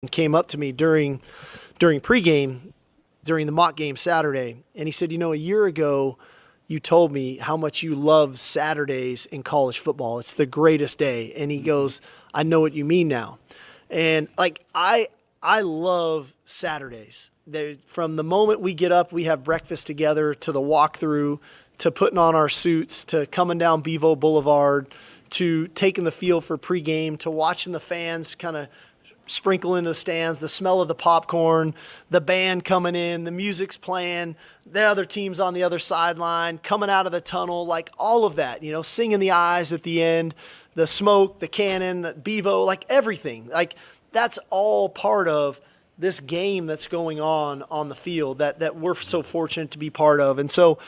came up to me during pregame, during the mock game Saturday, and he said, a year ago you told me how much you love Saturdays in college football. It's the greatest day. And he goes, I know what you mean now. And I love Saturdays. From the moment we get up, we have breakfast together, to the walkthrough, to putting on our suits, to coming down Bevo Boulevard, to taking the field for pregame, to watching the fans kind of sprinkle into the stands, the smell of the popcorn, the band coming in, the music's playing, the other team's on the other sideline, coming out of the tunnel, like all of that, singing the eyes at the end, the smoke, the cannon, the Bevo, like everything. Like that's all part of this game that's going on the field that we're so fortunate to be part of. And so,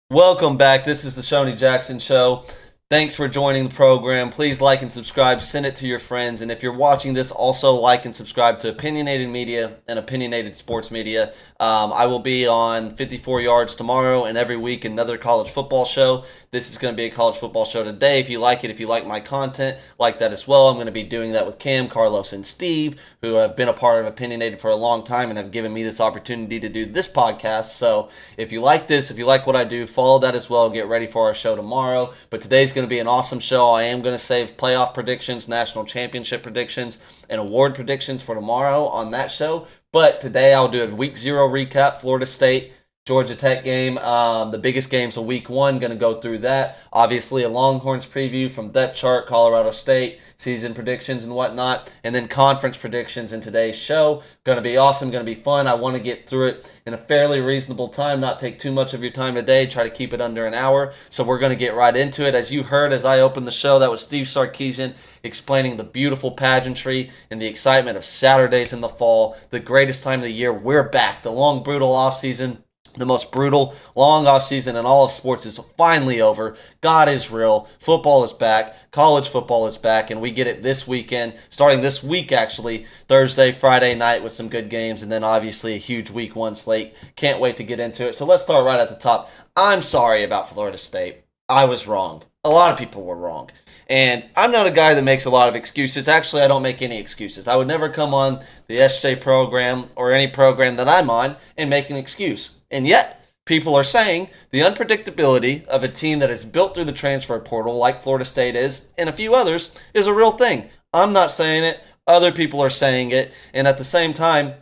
welcome back. This is the Shonee Jackson Show. Thanks for joining the program. Please like and subscribe. Send it to your friends. And if you're watching this, also like and subscribe to Opinionated Media and Opinionated Sports Media. I will be on 54 Yards tomorrow, and every week another college football show. This is going to be a college football show today. If you like it, if you like my content, like that as well. I'm going to be doing that with Cam, Carlos, and Steve, who have been a part of Opinionated for a long time and have given me this opportunity to do this podcast. So if you like this, if you like what I do, follow that as well. Get ready for our show tomorrow. But today's going to be an awesome show. I am going to save playoff predictions, national championship predictions, and award predictions for tomorrow on that show. But today I'll do a week 0 recap. Florida State, Georgia Tech game, the biggest games of week 1, going to go through that. Obviously a Longhorns preview from Depth Chart, Colorado State, season predictions and whatnot, and then conference predictions in today's show. Going to be awesome, going to be fun. I want to get through it in a fairly reasonable time, not take too much of your time today, try to keep it under an hour. So we're going to get right into it. As you heard as I opened the show, that was Steve Sarkisian explaining the beautiful pageantry and the excitement of Saturdays in the fall, the greatest time of the year. We're back. The long, brutal offseason, the most brutal, long offseason in all of sports is finally over. God is real. Football is back. College football is back. And we get it this weekend, starting this week actually, Thursday, Friday night with some good games. And then obviously a huge week 1 slate. Can't wait to get into it. So let's start right at the top. I'm sorry about Florida State. I was wrong. A lot of people were wrong. And I'm not a guy that makes a lot of excuses. Actually, I don't make any excuses. I would never come on the SJ program or any program that I'm on and make an excuse. And yet, people are saying the unpredictability of a team that is built through the transfer portal, like Florida State is, and a few others, is a real thing. I'm not saying it. Other people are saying it. And at the same time,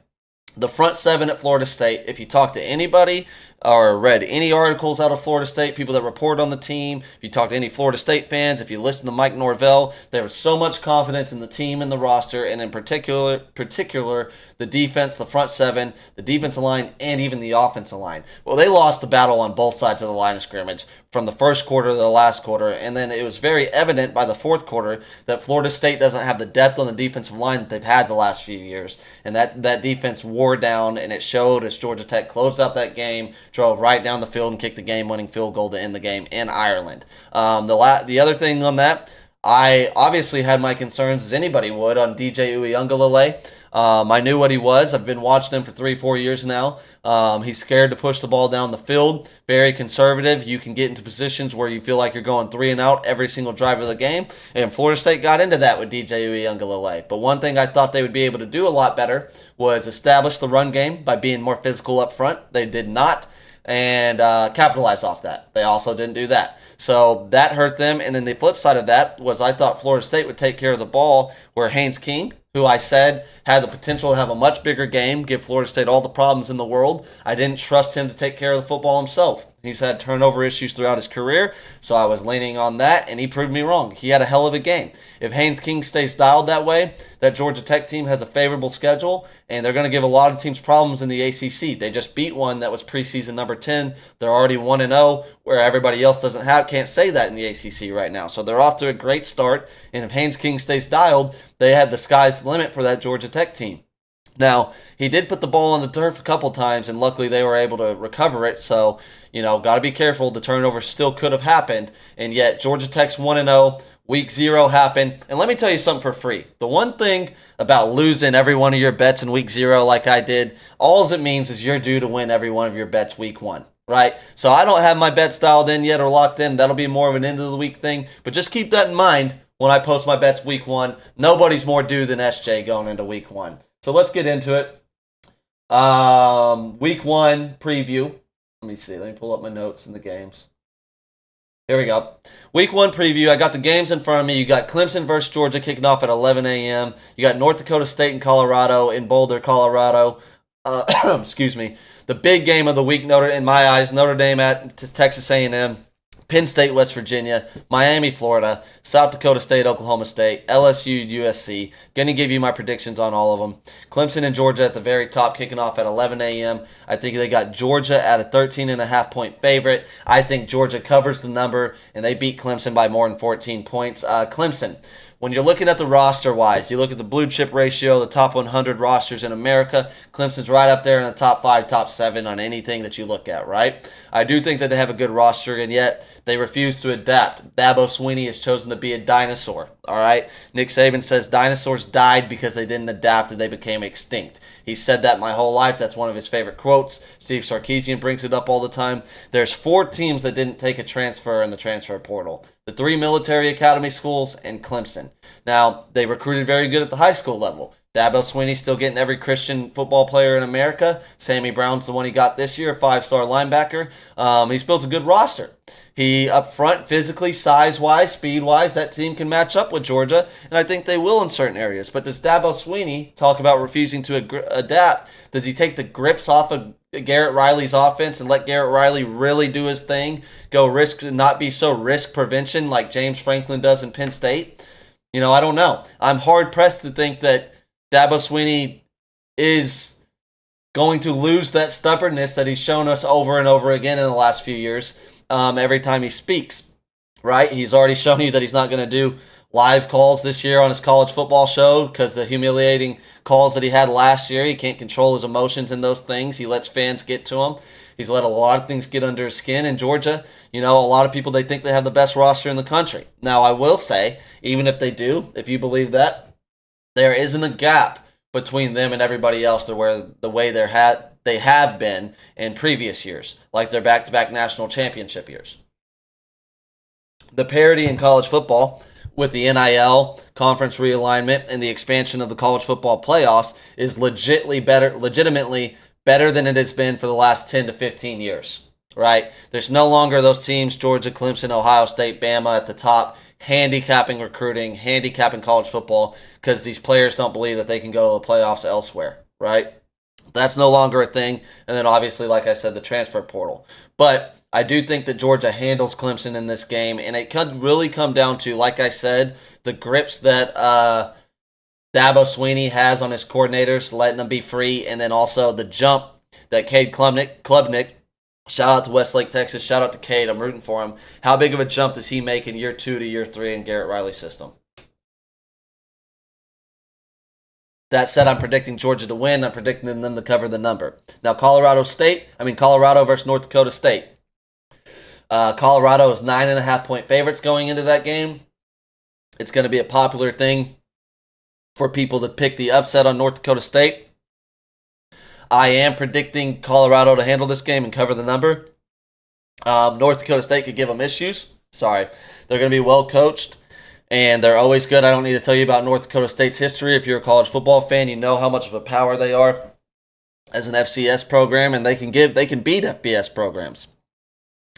the front 7 at Florida State, if you talk to anybody or read any articles out of Florida State, people that report on the team, if you talk to any Florida State fans, if you listen to Mike Norvell, there was so much confidence in the team and the roster, and in particular the defense, the front 7, the defensive line, and even the offensive line. Well, they lost the battle on both sides of the line of scrimmage from the first quarter to the last quarter, and then it was very evident by the fourth quarter that Florida State doesn't have the depth on the defensive line that they've had the last few years, and that defense wore down, and it showed as Georgia Tech closed out that game, drove right down the field and kicked the game-winning field goal to end the game in Ireland. The other thing on that, I obviously had my concerns, as anybody would, on DJ Uiagalelei. I knew what he was. I've been watching him for 3-4 years now. He's scared to push the ball down the field. Very conservative. You can get into positions where you feel like you're going 3 and out every single drive of the game. And Florida State got into that with DJ Uiagalelei. But one thing I thought they would be able to do a lot better was establish the run game by being more physical up front. They did not. And capitalize off that. They also didn't do that. So that hurt them. And then the flip side of that was I thought Florida State would take care of the ball where Haynes King, who I said had the potential to have a much bigger game, give Florida State all the problems in the world. I didn't trust him to take care of the football himself. He's had turnover issues throughout his career, so I was leaning on that, and he proved me wrong. He had a hell of a game. If Haynes King stays dialed that way, that Georgia Tech team has a favorable schedule, and they're going to give a lot of teams problems in the ACC. They just beat one that was preseason number 10. They're already 1-0, where everybody else can't say that in the ACC right now. So they're off to a great start, and if Haynes King stays dialed, they had the sky's the limit for that Georgia Tech team. Now, he did put the ball on the turf a couple times, and luckily they were able to recover it. So, got to be careful. The turnover still could have happened, and yet Georgia Tech's 1-0. Week 0 happened. And let me tell you something for free. The one thing about losing every one of your bets in week 0 like I did, all it means is you're due to win every one of your bets week 1. Right? So I don't have my bets dialed in yet or locked in. That'll be more of an end of the week thing. But just keep that in mind. when I post my bets week 1. Nobody's more due than SJ going into week 1. So let's get into it. Week 1 preview. Let me see. Let me pull up my notes in the games. Here we go. Week 1 preview. I got the games in front of me. You got Clemson versus Georgia kicking off at 11 a.m. You got North Dakota State and Colorado in Boulder, Colorado. Excuse me. The big game of the week, in my eyes, Notre Dame at Texas A&M. Penn State, West Virginia, Miami, Florida, South Dakota State, Oklahoma State, LSU, USC. Going to give you my predictions on all of them. Clemson and Georgia at the very top, kicking off at 11 a.m. I think they got Georgia at a 13.5-point favorite. I think Georgia covers the number, and they beat Clemson by more than 14 points. Clemson, when you're looking at the roster-wise, you look at the blue chip ratio, the top 100 rosters in America, Clemson's right up there in the top 5, top 7 on anything that you look at, right? I do think that they have a good roster, and yet they refuse to adapt. Dabo Swinney has chosen to be a dinosaur, all right? Nick Saban says dinosaurs died because they didn't adapt and they became extinct. He said that my whole life. That's one of his favorite quotes. Steve Sarkisian brings it up all the time. There's 4 teams that didn't take a transfer in the transfer portal. The 3 military academy schools and Clemson. Now, they recruited very good at the high school level. Dabo Swinney's still getting every Christian football player in America. Sammy Brown's the one he got this year, 5-star linebacker. He's built a good roster. He, up front, physically, size-wise, speed-wise, that team can match up with Georgia, and I think they will in certain areas. But does Dabo Swinney talk about refusing to adapt? Does he take the grips off of Garrett Riley's offense and let Garrett Riley really do his thing, go risk and not be so risk prevention like James Franklin does in Penn State? I don't know. I'm hard-pressed to think that Dabo Swinney is going to lose that stubbornness that he's shown us over and over again in the last few years every time he speaks, right? He's already shown you that he's not going to do live calls this year on his college football show because the humiliating calls that he had last year, he can't control his emotions and those things. He lets fans get to him. He's let a lot of things get under his skin. In Georgia, a lot of people, they think they have the best roster in the country. Now, I will say, even if they do, if you believe that, there isn't a gap between them and everybody else the way they have been in previous years, like their back-to-back national championship years. The parity in college football with the NIL, conference realignment, and the expansion of the college football playoffs is legitimately better than it has been for the last 10 to 15 years, right? There's no longer those teams, Georgia, Clemson, Ohio State, Bama at the top, handicapping recruiting, handicapping college football because these players don't believe that they can go to the playoffs elsewhere, right? That's no longer a thing. And then obviously, like I said, the transfer portal. But I do think that Georgia handles Clemson in this game, and it could really come down to, like I said, the grips that Dabo Swinney has on his coordinators, letting them be free, and then also the jump that Cade Klubnik, shout out to Westlake, Texas, shout out to Cade, I'm rooting for him. How big of a jump does he make in year 2 to year 3 in Garrett Riley's system? That said, I'm predicting Georgia to win. I'm predicting them to cover the number. Now, Colorado versus North Dakota State. Colorado is 9.5-point favorites going into that game. It's going to be a popular thing for people to pick the upset on North Dakota State. I am predicting Colorado to handle this game and cover the number. North Dakota State could give them issues. Sorry. They're going to be well coached, and they're always good. I don't need to tell you about North Dakota State's history. If you're a college football fan, you know how much of a power they are as an FCS program, and they can beat FBS programs.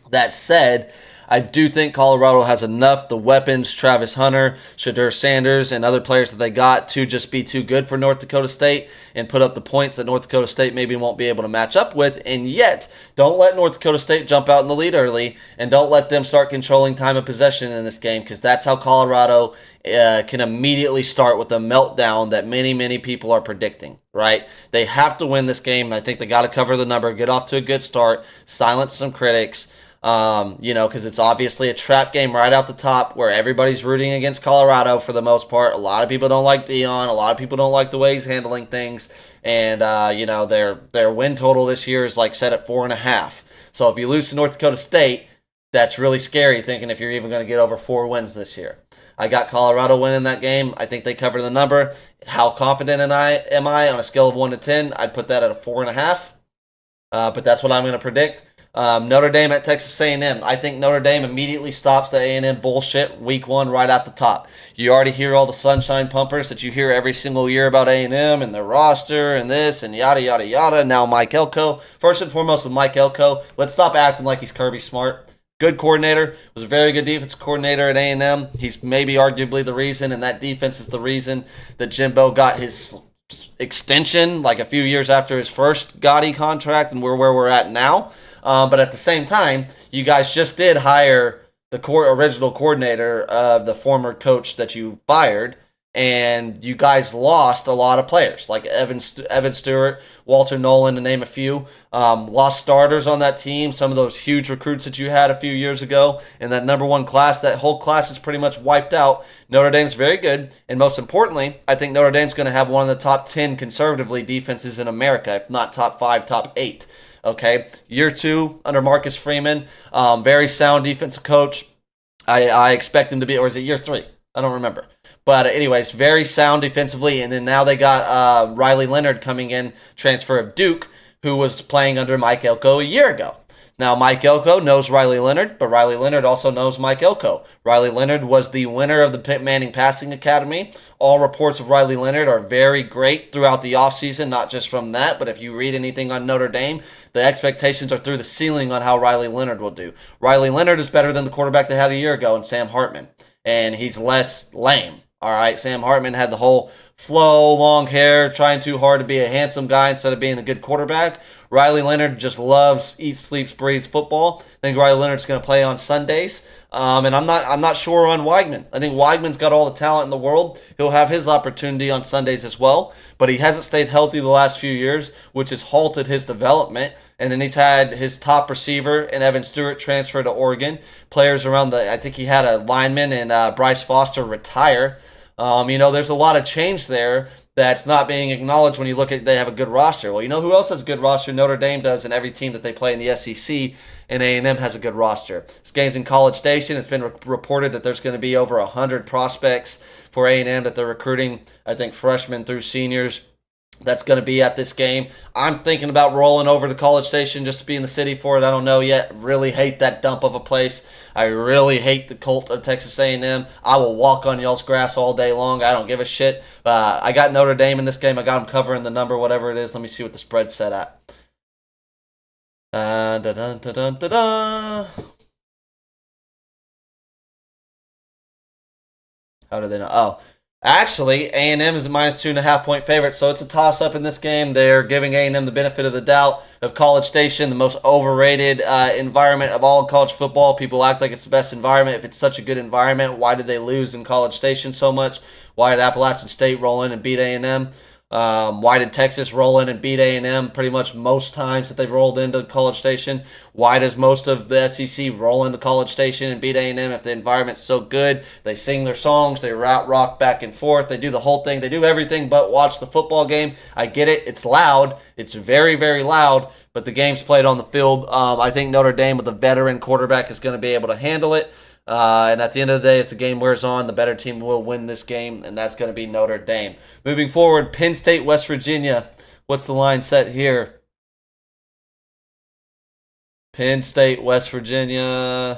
That said, I do think Colorado has enough, the weapons, Travis Hunter, Shadur Sanders, and other players that they got to just be too good for North Dakota State and put up the points that North Dakota State maybe won't be able to match up with. And yet, don't let North Dakota State jump out in the lead early, and don't let them start controlling time of possession in this game, because that's how Colorado can immediately start with a meltdown that many, many people are predicting, right? They have to win this game, and I think they got to cover the number, get off to a good start, silence some critics, because it's obviously a trap game right out the top where everybody's rooting against Colorado for the most part. A lot of people don't like Dion. A lot of people don't like the way he's handling things. And, their win total this year is set at 4.5. So if you lose to North Dakota State, that's really scary thinking if you're even going to get over 4 wins this year. I got Colorado winning that game. I think they cover the number. How confident am I on a scale of 1 to 10? I'd put that at a 4.5. But that's what I'm going to predict. Notre Dame at Texas A&M. I think Notre Dame immediately stops the A&M bullshit week one right at the top. You already hear all the sunshine pumpers that you hear every single year about A&M and their roster and this and yada, yada, yada. Now Mike Elko. First and foremost with Mike Elko, let's stop acting like he's Kirby Smart. Good coordinator, was a very good defense coordinator at A&M. He's maybe arguably the reason, and that defense is the reason that Jimbo got his extension like a few years after his first Gotti contract, and we're where we're at now. But at the same time, you guys just did hire the original coordinator of the former coach that you fired, and you guys lost a lot of players like Evan Stewart, Walter Nolan, to name a few. Lost starters on that team, some of those huge recruits that you had a few years ago. And that number one class, that whole class is pretty much wiped out. Notre Dame's very good. And most importantly, I think Notre Dame's going to have one of the top 10 conservatively defenses in America, if not top 5, top 8. Okay, year 2 under Marcus Freeman, very sound defensive coach. I expect him to be, or is it year 3? I don't remember. But anyways, very sound defensively. And then now they got Riley Leonard coming in, transfer of Duke, who was playing under Mike Elko a year ago. Now, Mike Elko knows Riley Leonard, but Riley Leonard also knows Mike Elko. Riley Leonard was the winner of the Pitt Manning Passing Academy. All reports of Riley Leonard are very great throughout the offseason, not just from that, but if you read anything on Notre Dame, the expectations are through the ceiling on how Riley Leonard will do. Riley Leonard is better than the quarterback they had a year ago in Sam Hartman, and he's less lame. All right, Sam Hartman had the whole flow, long hair, trying too hard to be a handsome guy instead of being a good quarterback. Riley Leonard just loves, eats, sleeps, breathes football. I think Riley Leonard's going to play on Sundays. And I'm not sure on Weigman. I think Weigman's got all the talent in the world. He'll have his opportunity on Sundays as well. But he hasn't stayed healthy the last few years, which has halted his development. And then he's had his top receiver and Evan Stewart transfer to Oregon. Players around I think he had a lineman and Bryce Foster retire. There's a lot of change there that's not being acknowledged when you look at they have a good roster. Well, you know who else has a good roster? Notre Dame does, and every team that they play in the SEC, and A&M has a good roster. This game's in College Station. It's been reported that there's going to be over 100 prospects for A&M that they're recruiting, I think freshmen through seniors. That's going to be at this game. I'm thinking about rolling over to College Station just to be in the city for it. I don't know yet. Really hate that dump of a place. I really hate the cult of Texas A&M. I will walk on y'all's grass all day long. I don't give a shit. I got Notre Dame in this game. I got them covering the number, whatever it is. Let me see what the spread's set at. How do they know? Oh. Actually, A&M is a minus 2.5 point favorite, so it's a toss-up in this game. They're giving A&M the benefit of the doubt of College Station, the most overrated environment of all college football. People act like it's the best environment. If it's such a good environment, why did they lose in College Station so much? Why did Appalachian State roll in and beat A&M? Why did Texas roll in and beat A&M pretty much most times that they've rolled into College Station? Why does most of the SEC roll into College Station and beat A&M if the environment's so good? They sing their songs, they rock back and forth, they do the whole thing, they do everything but watch the football game. I get it, it's loud, it's very, very loud, but the game's played on the field. I think Notre Dame with a veteran quarterback is going to be able to handle it. And at the end of the day, as the game wears on, the better team will win this game, and that's going to be Notre Dame. Moving forward, Penn State, West Virginia. What's the line set here? Penn State, West Virginia.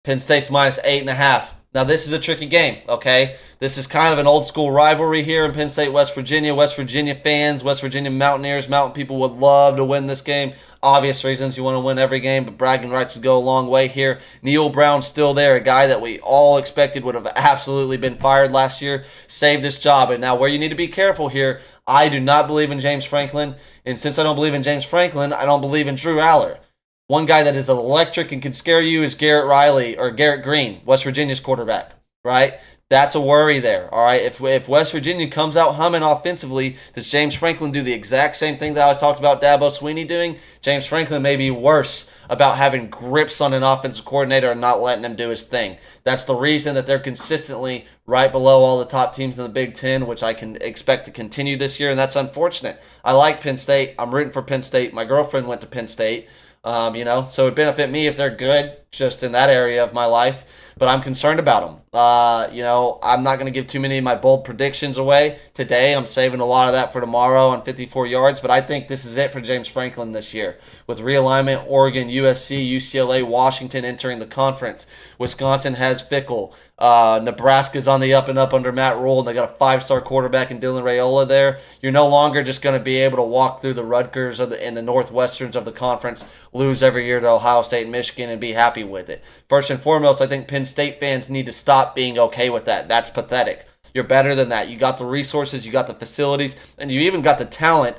Penn State's minus 8.5. Now, this is a tricky game, okay? This is kind of an old-school rivalry here in Penn State, West Virginia. West Virginia fans, West Virginia Mountaineers, Mountain people would love to win this game. Obvious reasons you want to win every game, but bragging rights would go a long way here. Neil Brown's still there, a guy that we all expected would have absolutely been fired last year, saved his job. And now where you need to be careful here, I do not believe in James Franklin, and since I don't believe in James Franklin, I don't believe in Drew Aller. One guy that is electric and can scare you is Garrett Green, West Virginia's quarterback, right? That's a worry there, all right? If West Virginia comes out humming offensively, does James Franklin do the exact same thing that I talked about Dabo Swinney doing? James Franklin may be worse about having grips on an offensive coordinator and not letting him do his thing. That's the reason that they're consistently right below all the top teams in the Big Ten, which I can expect to continue this year, and that's unfortunate. I like Penn State. I'm rooting for Penn State. My girlfriend went to Penn State. So it would benefit me if they're good. just in that area of my life, but I'm concerned about him. I'm not going to give too many of my bold predictions away today. I'm saving a lot of that for tomorrow on 54 yards, but I think this is it for James Franklin this year. With realignment, Oregon, USC, UCLA, Washington entering the conference. Wisconsin has Fickle. Nebraska's on the up and up under Matt Rule, and they got a 5-star quarterback in Dylan Raiola there. You're no longer just going to be able to walk through the Rutgers and the Northwesterns of the conference, lose every year to Ohio State and Michigan, and be happy with it. First and foremost, I think Penn State fans need to stop being okay with that. That's pathetic. You're better than that. You got the resources, you got the facilities, and you even got the talent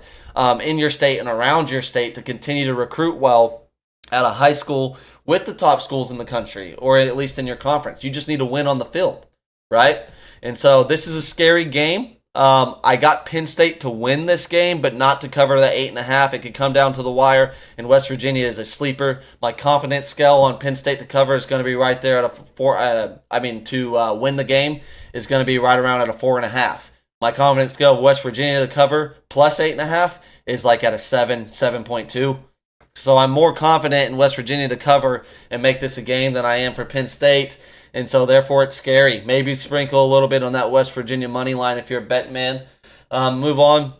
in your state and around your state to continue to recruit well at a high school with the top schools in the country, or at least in your conference. You just need to win on the field, right? And so this is a scary game. I got Penn State to win this game, but not to cover the 8.5. It could come down to the wire, and West Virginia is a sleeper. My confidence scale on Penn State to cover is going to be right there at a 4. To win the game is going to be right around at a 4.5. My confidence scale of West Virginia to cover plus 8.5 is like at a 7.2. So I'm more confident in West Virginia to cover and make this a game than I am for Penn State. And so therefore it's scary. Maybe sprinkle a little bit on that West Virginia money line if you're a bet man. Move on.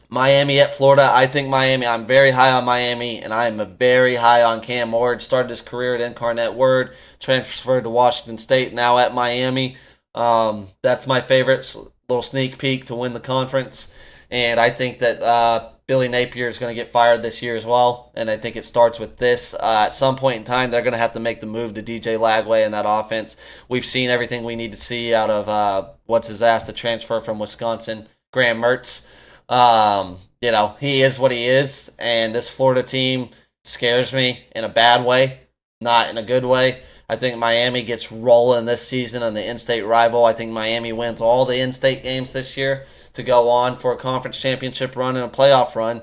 Miami at Florida. I think Miami, I'm very high on Miami, and I am very high on Cam Ward. Started his career at Incarnate Word, transferred to Washington State, now at Miami. That's my favorite little sneak peek to win the conference. And I think that Billy Napier is going to get fired this year as well. And I think it starts with this. At some point in time, they're going to have to make the move to DJ Lagway in that offense. We've seen everything we need to see out of the transfer from Wisconsin, Graham Mertz. He is what he is. And this Florida team scares me in a bad way, not in a good way. I think Miami gets rolling this season on the in-state rival. I think Miami wins all the in-state games this year to go on for a conference championship run and a playoff run.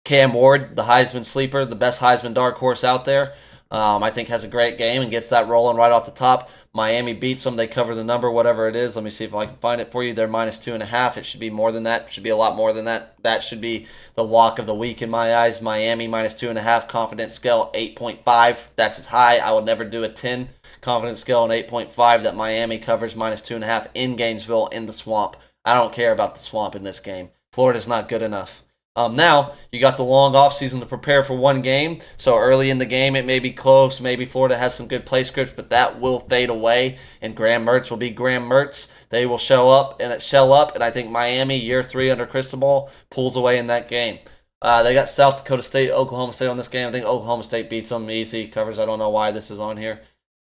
Cam Ward, the Heisman sleeper, the best Heisman dark horse out there, I think has a great game and gets that rolling right off the top. Miami beats them. They cover the number, whatever it is. Let me see if I can find it for you. They're minus 2.5. It should be more than that. It should be a lot more than that. That should be the lock of the week in my eyes. Miami minus 2.5. Confidence scale 8.5. That's as high. I would never do a 10. Confidence scale on 8.5 that Miami covers minus 2.5 in Gainesville in the swamp. I don't care about the swamp in this game. Florida's not good enough. Now, you got the long offseason to prepare for one game. So early in the game, it may be close. Maybe Florida has some good play scripts, but that will fade away. And Graham Mertz will be Graham Mertz. They will shell up. And I think Miami, year 3 under Cristobal, pulls away in that game. They got South Dakota State, Oklahoma State on this game. I think Oklahoma State beats them easy. Covers. I don't know why this is on here.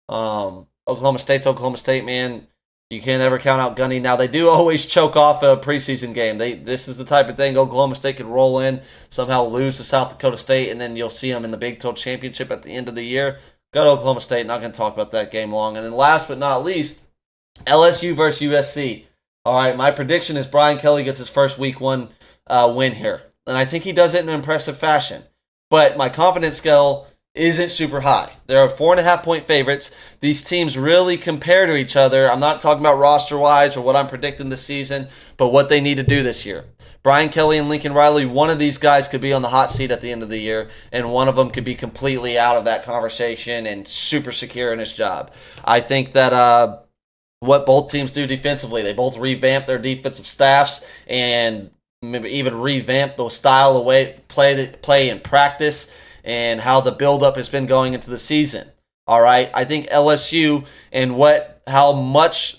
Oklahoma State, man. You can't ever count out Gunny. Now, they do always choke off a preseason game. This is the type of thing Oklahoma State could roll in, somehow lose to South Dakota State, and then you'll see them in the Big 12 Championship at the end of the year. Go to Oklahoma State. Not going to talk about that game long. And then last but not least, LSU versus USC. All right, my prediction is Brian Kelly gets his first week 1 win here. And I think he does it in an impressive fashion. But my confidence scale isn't super high. There are 4.5-point favorites. These teams really compare to each other. I'm not talking about roster-wise or what I'm predicting this season, but what they need to do this year. Brian Kelly and Lincoln Riley, one of these guys could be on the hot seat at the end of the year, and one of them could be completely out of that conversation and super secure in his job. I think that what both teams do defensively, they both revamp their defensive staffs and maybe even revamp the style of way play in practice and how the buildup has been going into the season. All right, I think LSU and how much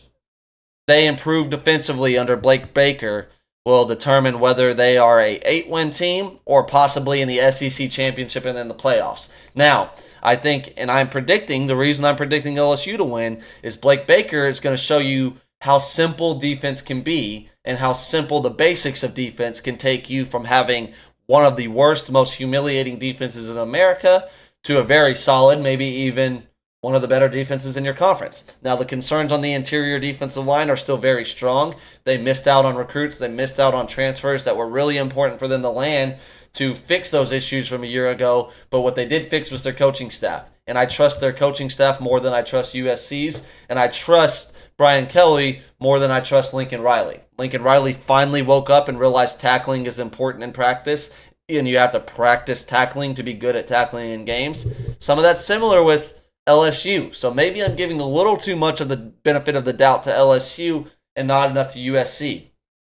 they improve defensively under Blake Baker will determine whether they are a 8-win team or possibly in the SEC championship and then the playoffs. Now, I think, and the reason I'm predicting LSU to win is Blake Baker is going to show you how simple defense can be and how simple the basics of defense can take you from having one of the worst, most humiliating defenses in America to a very solid, maybe even one of the better defenses in your conference. Now, the concerns on the interior defensive line are still very strong. They missed out on recruits. They missed out on transfers that were really important for them to land to fix those issues from a year ago. But what they did fix was their coaching staff. And I trust their coaching staff more than I trust USC's. And I trust Brian Kelly more than I trust Lincoln Riley. Lincoln Riley finally woke up and realized tackling is important in practice. and you have to practice tackling to be good at tackling in games. Some of that's similar with LSU. So maybe I'm giving a little too much of the benefit of the doubt to LSU and not enough to USC.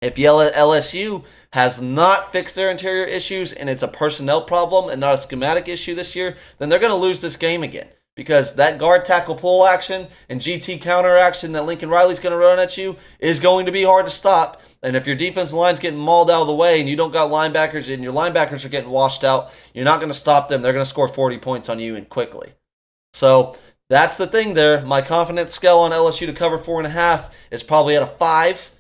If LSU has not fixed their interior issues and it's a personnel problem and not a schematic issue this year, then they're going to lose this game again. Because that guard tackle pull action and GT counter action that Lincoln Riley's going to run at you is going to be hard to stop. And if your defensive line's getting mauled out of the way and you don't got linebackers and your linebackers are getting washed out, you're not going to stop them. They're going to score 40 points on you and quickly. So that's the thing there. My confidence scale on LSU to cover 4.5 is probably at a 5.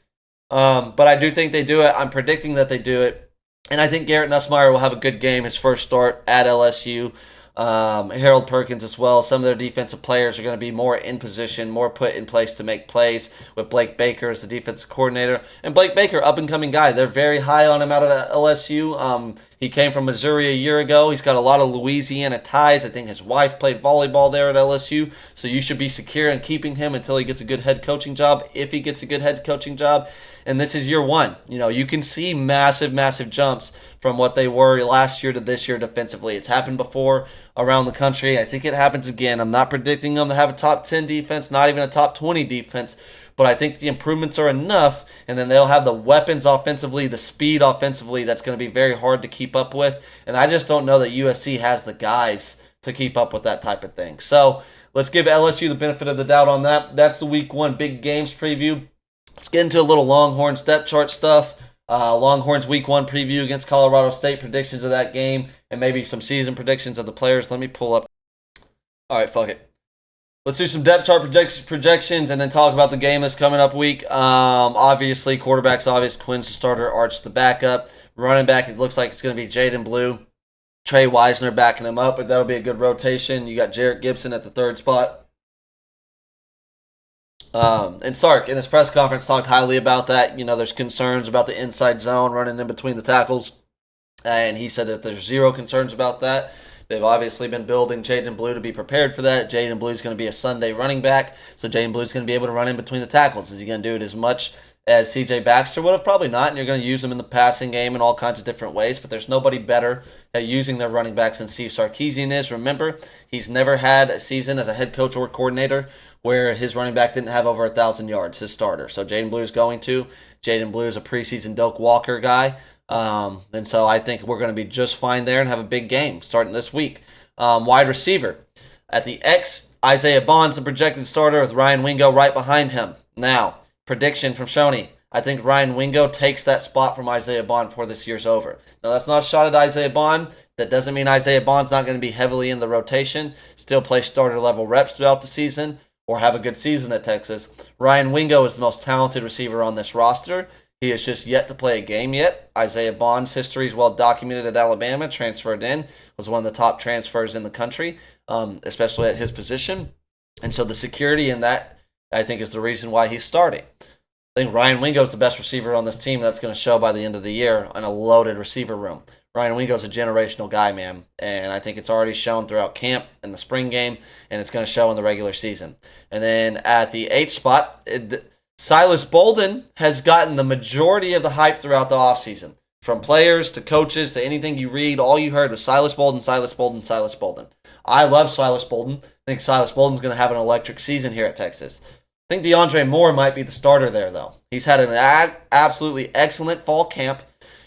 But I do think they do it. I'm predicting that they do it. And I think Garrett Nussmeier will have a good game, his first start at LSU. Harold Perkins as well. Some of their defensive players are going to be more in position, more put in place to make plays with Blake Baker as the defensive coordinator. And Blake Baker, up-and-coming guy. They're very high on him out of LSU. He came from Missouri a year ago. He's got a lot of Louisiana ties. I think his wife played volleyball there at LSU. So you should be secure in keeping him until he gets a good head coaching job, if he gets a good head coaching job. And this is year one. You know, you can see massive, massive jumps from what they were last year to this year defensively. It's happened before around the country. I think it happens again. I'm not predicting them to have a top 10 defense, not even a top 20 defense, but I think the improvements are enough, and then they'll have the weapons offensively, the speed offensively that's going to be very hard to keep up with, and I just don't know that USC has the guys to keep up with that type of thing. So let's give LSU the benefit of the doubt on that. That's the week one big games preview. Let's get into a little Longhorns depth chart stuff. Longhorns week one preview against Colorado State, predictions of that game, and maybe some season predictions of the players. Let me pull up. All right, fuck it. Let's do some depth chart projections and then talk about the game that's coming up week. Obviously, quarterback's obvious. Quinn's the starter, Arch the backup. Running back, it looks like it's going to be Jaden Blue. Trey Wisner backing him up, but that'll be a good rotation. You got Jarrett Gibson at the third spot. And Sark in his press conference talked highly about that. You know, there's concerns about the inside zone running in between the tackles. And he said that there's zero concerns about that. They've obviously been building Jaden Blue to be prepared for that. Jaden Blue is going to be a Sunday running back, so Jaden Blue is going to be able to run in between the tackles. Is he going to do it as much as C.J. Baxter would have? Probably not, and you're going to use him in the passing game in all kinds of different ways, but there's nobody better at using their running backs than Steve Sarkisian is. Remember, he's never had a season as a head coach or coordinator where his running back didn't have over 1,000 yards, his starter. So Jaden Blue is going to. Jaden Blue is a preseason Doak Walker guy. And so I think we're going to be just fine there and have a big game starting this week. Wide receiver. At the X, Isaiah Bond's the projected starter with Ryan Wingo right behind him. Now, prediction from Shonee. I think Ryan Wingo takes that spot from Isaiah Bond before this year's over. Now, that's not a shot at Isaiah Bond. That doesn't mean Isaiah Bond's not going to be heavily in the rotation, still play starter level reps throughout the season, or have a good season at Texas. Ryan Wingo is the most talented receiver on this roster. He has just yet to play a game yet. Isaiah Bond's history is well documented at Alabama, transferred in, was one of the top transfers in the country, especially at his position. And so the security in that, I think, is the reason why he's starting. I think Ryan Wingo is the best receiver on this team. That's going to show by the end of the year in a loaded receiver room. Ryan Wingo is a generational guy, man, and I think it's already shown throughout camp and the spring game, and it's going to show in the regular season. And then at the H spot, Silas Bolden has gotten the majority of the hype throughout the offseason. From players to coaches to anything you read, all you heard was Silas Bolden, Silas Bolden, Silas Bolden. I love Silas Bolden. I think Silas Bolden's going to have an electric season here at Texas. I think DeAndre Moore might be the starter there, though. He's had an absolutely excellent fall camp.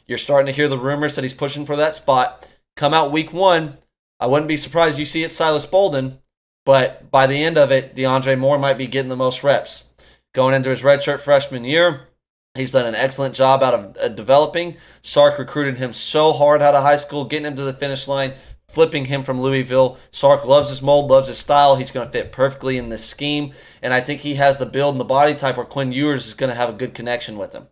You're starting to hear the rumors that he's pushing for that spot. Come out week one, I wouldn't be surprised you see it Silas Bolden, but by the end of it, DeAndre Moore might be getting the most reps. Going into his redshirt freshman year, he's done an excellent job out of developing. Sark recruited him so hard out of high school, getting him to the finish line, flipping him from Louisville. Sark loves his mold, loves his style. He's going to fit perfectly in this scheme, and I think he has the build and the body type where Quinn Ewers is going to have a good connection with him.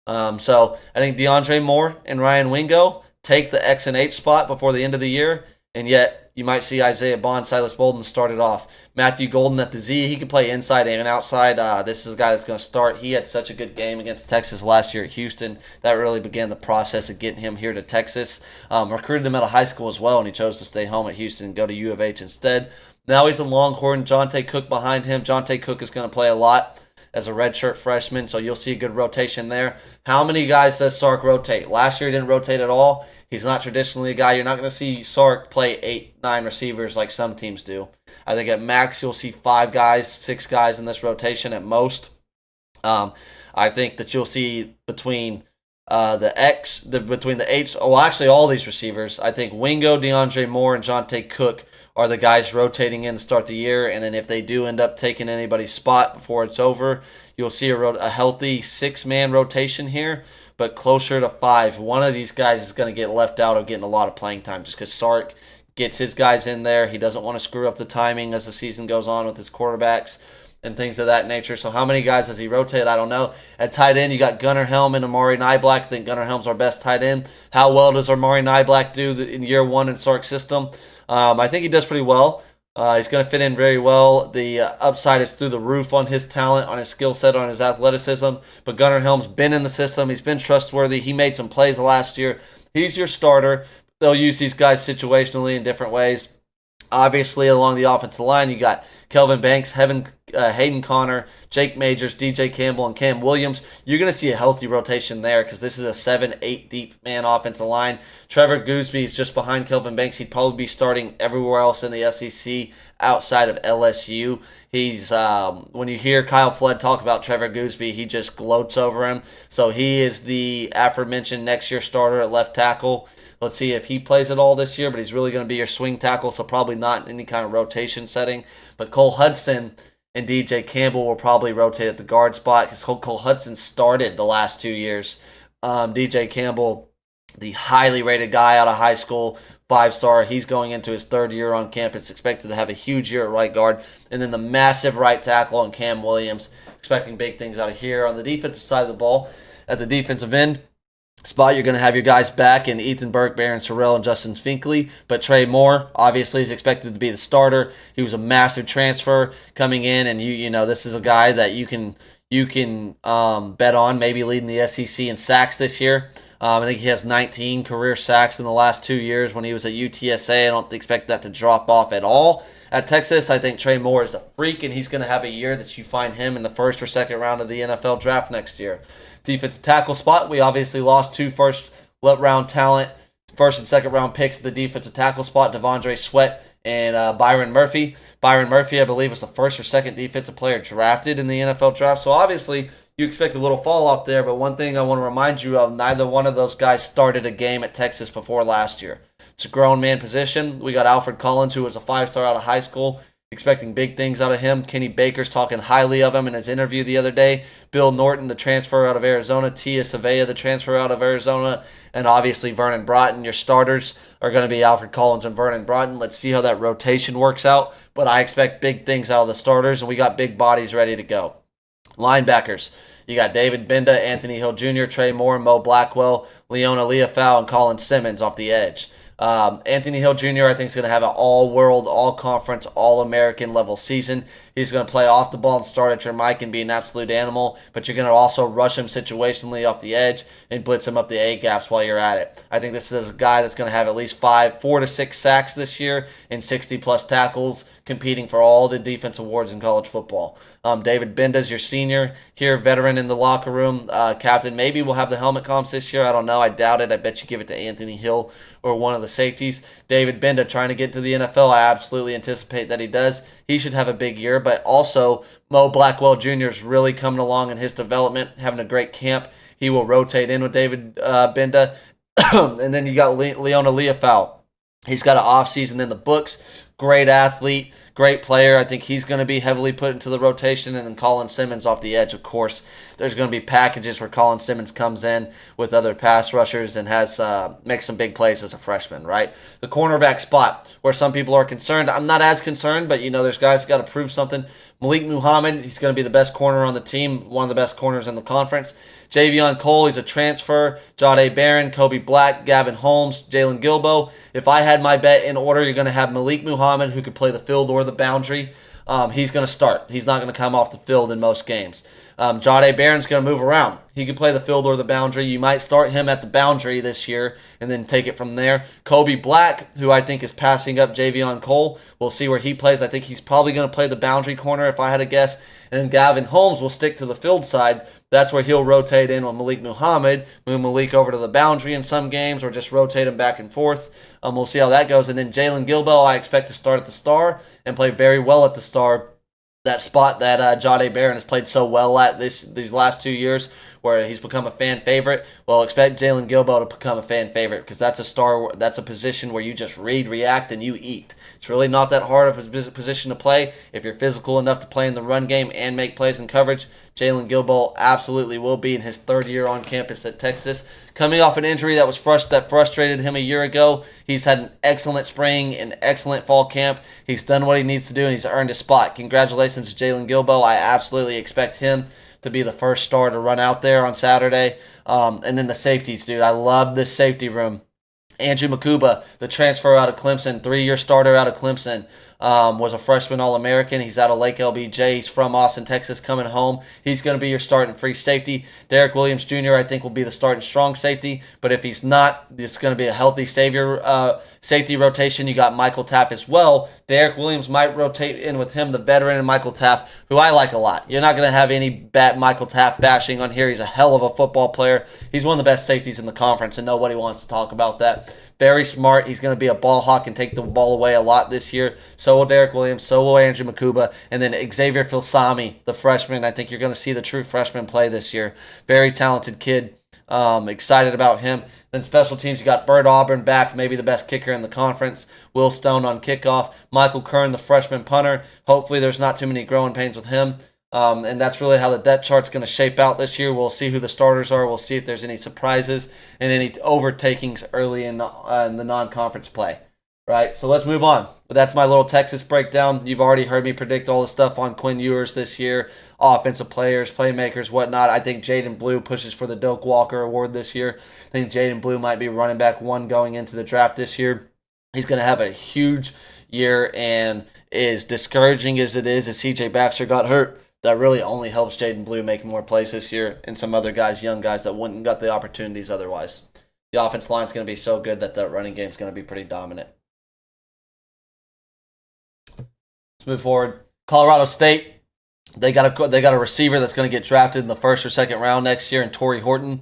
So I think DeAndre Moore and Ryan Wingo take the X and H spot before the end of the year, and yet you might see Isaiah Bond, Silas Bolden start it off. Matthew Golden at the Z. He can play inside and outside. This is a guy that's going to start. He had such a good game against Texas last year at Houston. That really began the process of getting him here to Texas. Recruited him out of high school as well, and he chose to stay home at Houston and go to U of H instead. Now he's a Longhorn. Jonte Cook behind him. Jonte Cook is going to play a lot. as a redshirt freshman, so you'll see a good rotation there. How many guys does Sark rotate? Last year he didn't rotate at all. He's not traditionally a guy. You're not going to see Sark play 8, 9 receivers like some teams do. I think at max you'll see 5 guys, 6 guys in this rotation at most. I think that you'll see between between the H, actually all these receivers. I think Wingo, DeAndre Moore, and Jonte Cook are the guys rotating in to start the year. And then if they do end up taking anybody's spot before it's over, you'll see a healthy 6-man rotation here, but closer to 5. One of these guys is going to get left out of getting a lot of playing time just because Sark gets his guys in there. He doesn't want to screw up the timing as the season goes on with his quarterbacks and things of that nature. So how many guys does he rotate? I don't know. At tight end, you got Gunnar Helm and Amari Niblack. I think Gunnar Helm's our best tight end. How well does Amari Niblack do in year 1 in Sark's system? I think he does pretty well. He's going to fit in very well. The upside is through the roof on his talent, on his skill set, on his athleticism. But Gunnar Helm's been in the system. He's been trustworthy. He made some plays last year. He's your starter. They'll use these guys situationally in different ways. Obviously, along the offensive line, you got Kelvin Banks, Hayden Connor, Jake Majors, DJ Campbell, and Cam Williams. You're going to see a healthy rotation there because this is a 7-8 deep man offensive line. Trevor Gooseby is just behind Kelvin Banks. He'd probably be starting everywhere else in the SEC outside of LSU. He's when you hear Kyle Flood talk about Trevor Gooseby, he just gloats over him. So he is the aforementioned next year starter at left tackle. Let's see if he plays at all this year, but he's really going to be your swing tackle, so probably not in any kind of rotation setting. But Cole Hudson and DJ Campbell will probably rotate at the guard spot because Cole Hudson started the last 2 years. DJ Campbell, the highly rated guy out of high school, 5-star. He's going into his 3rd year on campus, expected to have a huge year at right guard. And then the massive right tackle and Cam Williams, expecting big things out of here. On the defensive side of the ball, at the defensive end spot, you're going to have your guys back in Ethan Burke, Barron Sorrell, and Justin Finkley. But Trey Moore, obviously, is expected to be the starter. He was a massive transfer coming in, and you know this is a guy that you can bet on maybe leading the SEC in sacks this year. I think he has 19 career sacks in the last 2 years when he was at UTSA. I don't expect that to drop off at all. At Texas, I think Trey Moore is a freak, and he's going to have a year that you find him in the 1st or 2nd round of the NFL draft next year. Defensive tackle spot, we obviously lost 2 first-round talent, 1st and 2nd round picks at the defensive tackle spot, Devondre Sweat and Byron Murphy. Byron Murphy, I believe, was the 1st or 2nd defensive player drafted in the NFL draft. So obviously, you expect a little fall off there, but one thing I want to remind you of, neither one of those guys started a game at Texas before last year. It's a grown man position. We got Alfred Collins, who was a 5-star out of high school, expecting big things out of him. Kenny Baker's talking highly of him in his interview the other day. Bill Norton, the transfer out of Arizona. Tia Savea, the transfer out of Arizona. And obviously Vernon Broughton. Your starters are going to be Alfred Collins and Vernon Broughton. Let's see how that rotation works out. But I expect big things out of the starters, and we got big bodies ready to go. Linebackers. You got David Benda, Anthony Hill Jr., Trey Moore, Mo Blackwell, Leona Leofau, and Colin Simmons off the edge. Anthony Hill Jr., I think, is going to have an all-world, all-conference, all-American level season. He's going to play off the ball and start at your mic and be an absolute animal, but you're going to also rush him situationally off the edge and blitz him up the A-gaps while you're at it. I think this is a guy that's going to have at least 4 to 6 sacks this year and 60-plus tackles, competing for all the defense awards in college football. David Benda's your senior here, veteran in the locker room, captain. Maybe we'll have the helmet comps this year. I don't know. I doubt it. I bet you give it to Anthony Hill or one of the safeties. David Benda trying to get to the NFL. I absolutely anticipate that he does. He should have a big year, but also Mo Blackwell Jr. is really coming along in his development, having a great camp. He will rotate in with David Benda. And then you got Leona Leofau. He's got an offseason in the books. Great athlete, great player. I think he's going to be heavily put into the rotation. And then Colin Simmons off the edge, of course. There's going to be packages where Colin Simmons comes in with other pass rushers and has makes some big plays as a freshman, right? The cornerback spot, where some people are concerned. I'm not as concerned, but, there's guys who got to prove something. Malik Muhammad, he's going to be the best corner on the team, one of the best corners in the conference. Javion Cole, he's a transfer. Jahdae Barron, Kobe Black, Gavin Holmes, Jalen Gilbo. If I had my bet in order, you're going to have Malik Muhammad, who could play the field or the boundary. He's going to start. He's not going to come off the field in most games. Jahdae Barron's going to move around. He could play the field or the boundary. You might start him at the boundary this year and then take it from there. Kobe Black, who I think is passing up Javion Cole, we'll see where he plays. I think he's probably going to play the boundary corner if I had to guess. And then Gavin Holmes will stick to the field side. That's where he'll rotate in with Malik Muhammad, move Malik over to the boundary in some games, or just rotate him back and forth. We'll see how that goes. And then Jalen Gilbo, I expect to start at the star and play very well at the star. That spot that Jahdae Barron has played so well at these last 2 years, where he's become a fan favorite. Well, expect Jalen Gilbo to become a fan favorite, because that's a position where you just read, react, and you eat. It's really not that hard of a position to play if you're physical enough to play in the run game and make plays in coverage. Jalen Gilbo absolutely will be in his third year on campus at Texas. Coming off an injury that frustrated him a year ago, he's had an excellent spring and excellent fall camp. He's done what he needs to do, and he's earned a spot. Congratulations to Jalen Gilbo. I absolutely expect him to be the first star to run out there on Saturday. And then the safeties, dude. I love this safety room. Andrew Makuba, the transfer out of Clemson, 3-year starter out of Clemson, was a freshman All-American. He's out of Lake LBJ. He's from Austin, Texas, coming home. He's going to be your starting free safety. Derek Williams Jr., I think, will be the starting strong safety. But if he's not, it's going to be a healthy safety rotation. You got Michael Taff as well. Derek Williams might rotate in with him, the veteran, and Michael Taff, who I like a lot. You're not going to have any bad Michael Taff bashing on here. He's a hell of a football player. He's one of the best safeties in the conference, and nobody wants to talk about that. Very smart. He's going to be a ball hawk and take the ball away a lot this year. So will Derek Williams. So will Andrew Makuba. And then Xavier Filsami, the freshman. I think you're going to see the true freshman play this year. Very talented kid. Excited about him. Then special teams, you got Bert Auburn back, maybe the best kicker in the conference. Will Stone on kickoff. Michael Kern, the freshman punter. Hopefully there's not too many growing pains with him. And that's really how the depth chart's going to shape out this year. We'll see who the starters are. We'll see if there's any surprises and any overtakings early in the non-conference play. Right, so let's move on. But that's my little Texas breakdown. You've already heard me predict all the stuff on Quinn Ewers this year. Offensive players, playmakers, whatnot. I think Jaden Blue pushes for the Doak Walker Award this year. I think Jaden Blue might be running back 1 going into the draft this year. He's going to have a huge year, and as discouraging as it is, as C.J. Baxter got hurt, that really only helps Jaden Blue make more plays this year, and some other guys, young guys, that wouldn't got the opportunities otherwise. The offense line is going to be so good that the running game is going to be pretty dominant. Let's move forward. Colorado State, they got a receiver that's going to get drafted in the first or second round next year, in Torrey Horton.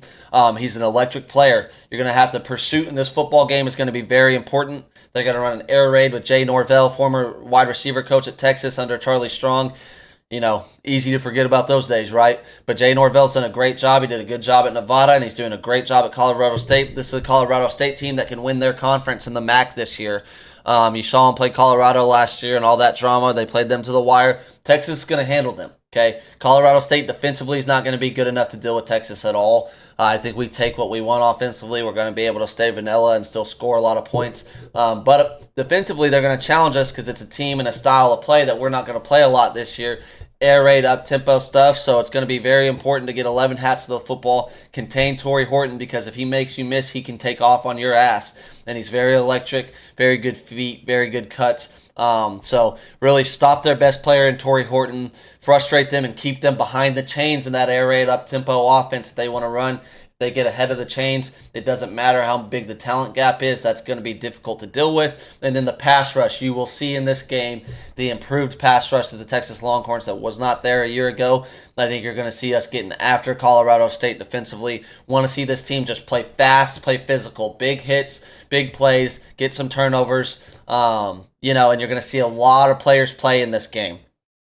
He's an electric player. You're going to have the pursuit in this football game is going to be very important. They're going to run an air raid with Jay Norvell, former wide receiver coach at Texas under Charlie Strong. You know, easy to forget about those days, right? But Jay Norvell's done a great job. He did a good job at Nevada, and he's doing a great job at Colorado State. This is a Colorado State team that can win their conference in the MAC this year. You saw them play Colorado last year and all that drama. They played them to the wire. Texas is going to handle them. Okay, Colorado State defensively is not going to be good enough to deal with Texas at all. I think we take what we want offensively. We're going to be able to stay vanilla and still score a lot of points. But defensively, they're going to challenge us because it's a team and a style of play that we're not going to play a lot this year. Air raid, up-tempo stuff, so it's going to be very important to get 11 hats to the football, contain Torrey Horton, because if he makes you miss, he can take off on your ass. And he's very electric, very good feet, very good cuts. So really stop their best player in Torrey Horton, frustrate them, and keep them behind the chains in that air raid up-tempo offense that they want to run. They get ahead of the chains. It doesn't matter how big the talent gap is. That's going to be difficult to deal with. And then the pass rush. You will see in this game the improved pass rush of the Texas Longhorns that was not there a year ago. I think you're going to see us getting after Colorado State defensively. Want to see this team just play fast, play physical. Big hits, big plays, get some turnovers. And you're going to see a lot of players play in this game.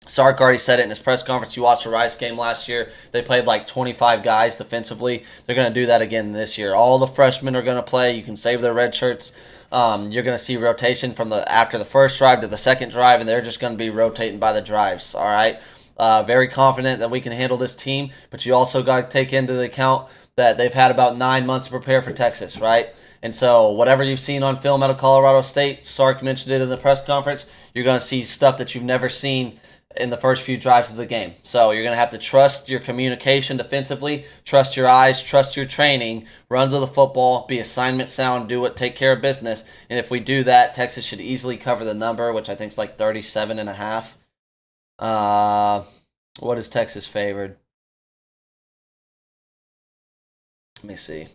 Sark already said it in his press conference. You watched the Rice game last year. They played like 25 guys defensively. They're going to do that again this year. All the freshmen are going to play. You can save their red shirts. You're going to see rotation from after the first drive to the second drive, and they're just going to be rotating by the drives. All right. Very confident that we can handle this team, but you also got to take into account that they've had about 9 months to prepare for Texas, right? And so whatever you've seen on film out of Colorado State, Sark mentioned it in the press conference, you're going to see stuff that you've never seen in the first few drives of the game. So you're going to have to trust your communication defensively, trust your eyes, trust your training, run to the football, be assignment sound, take care of business. And if we do that, Texas should easily cover the number, which I think is like 37.5. What is Texas favored? Let me see.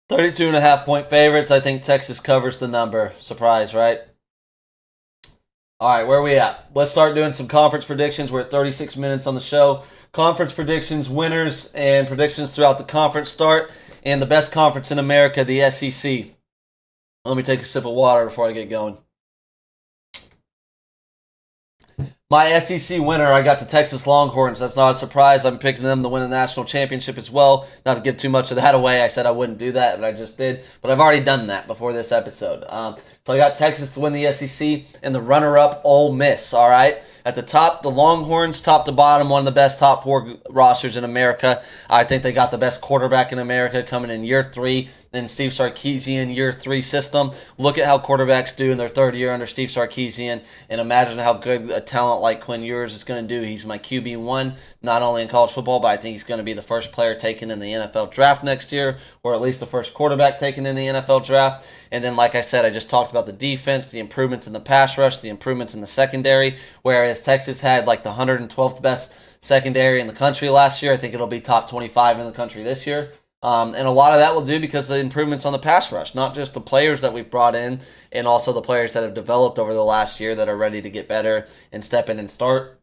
.5 favorites. I think Texas covers the number. Surprise, right? All right, where are we at? Let's start doing some conference predictions. We're at 36 minutes on the show. Conference predictions, winners, and predictions throughout the conference start. And the best conference in America, the SEC. Let me take a sip of water before I get going. My SEC winner, I got the Texas Longhorns. That's not a surprise. I'm picking them to win a national championship as well. Not to give too much of that away. I said I wouldn't do that, and I just did. But I've already done that before this episode. So I got Texas to win the SEC and the runner-up, Ole Miss. All right. At the top, the Longhorns, top to bottom, one of the best top 4 rosters in America. I think they got the best quarterback in America coming in year 3 in Steve Sarkisian year 3 system. Look at how quarterbacks do in their 3rd year under Steve Sarkisian, and imagine how good a talent like Quinn Ewers is going to do. He's my QB1, not only in college football, but I think he's going to be the first player taken in the NFL draft next year, or at least the first quarterback taken in the NFL draft. And then, like I said, I just talked about the defense, the improvements in the pass rush, the improvements in the secondary, whereas Texas had like the 112th best secondary in the country last year. I think it'll be top 25 in the country this year. And a lot of that will do because of the improvements on the pass rush, not just the players that we've brought in, and also the players that have developed over the last year that are ready to get better and step in and start.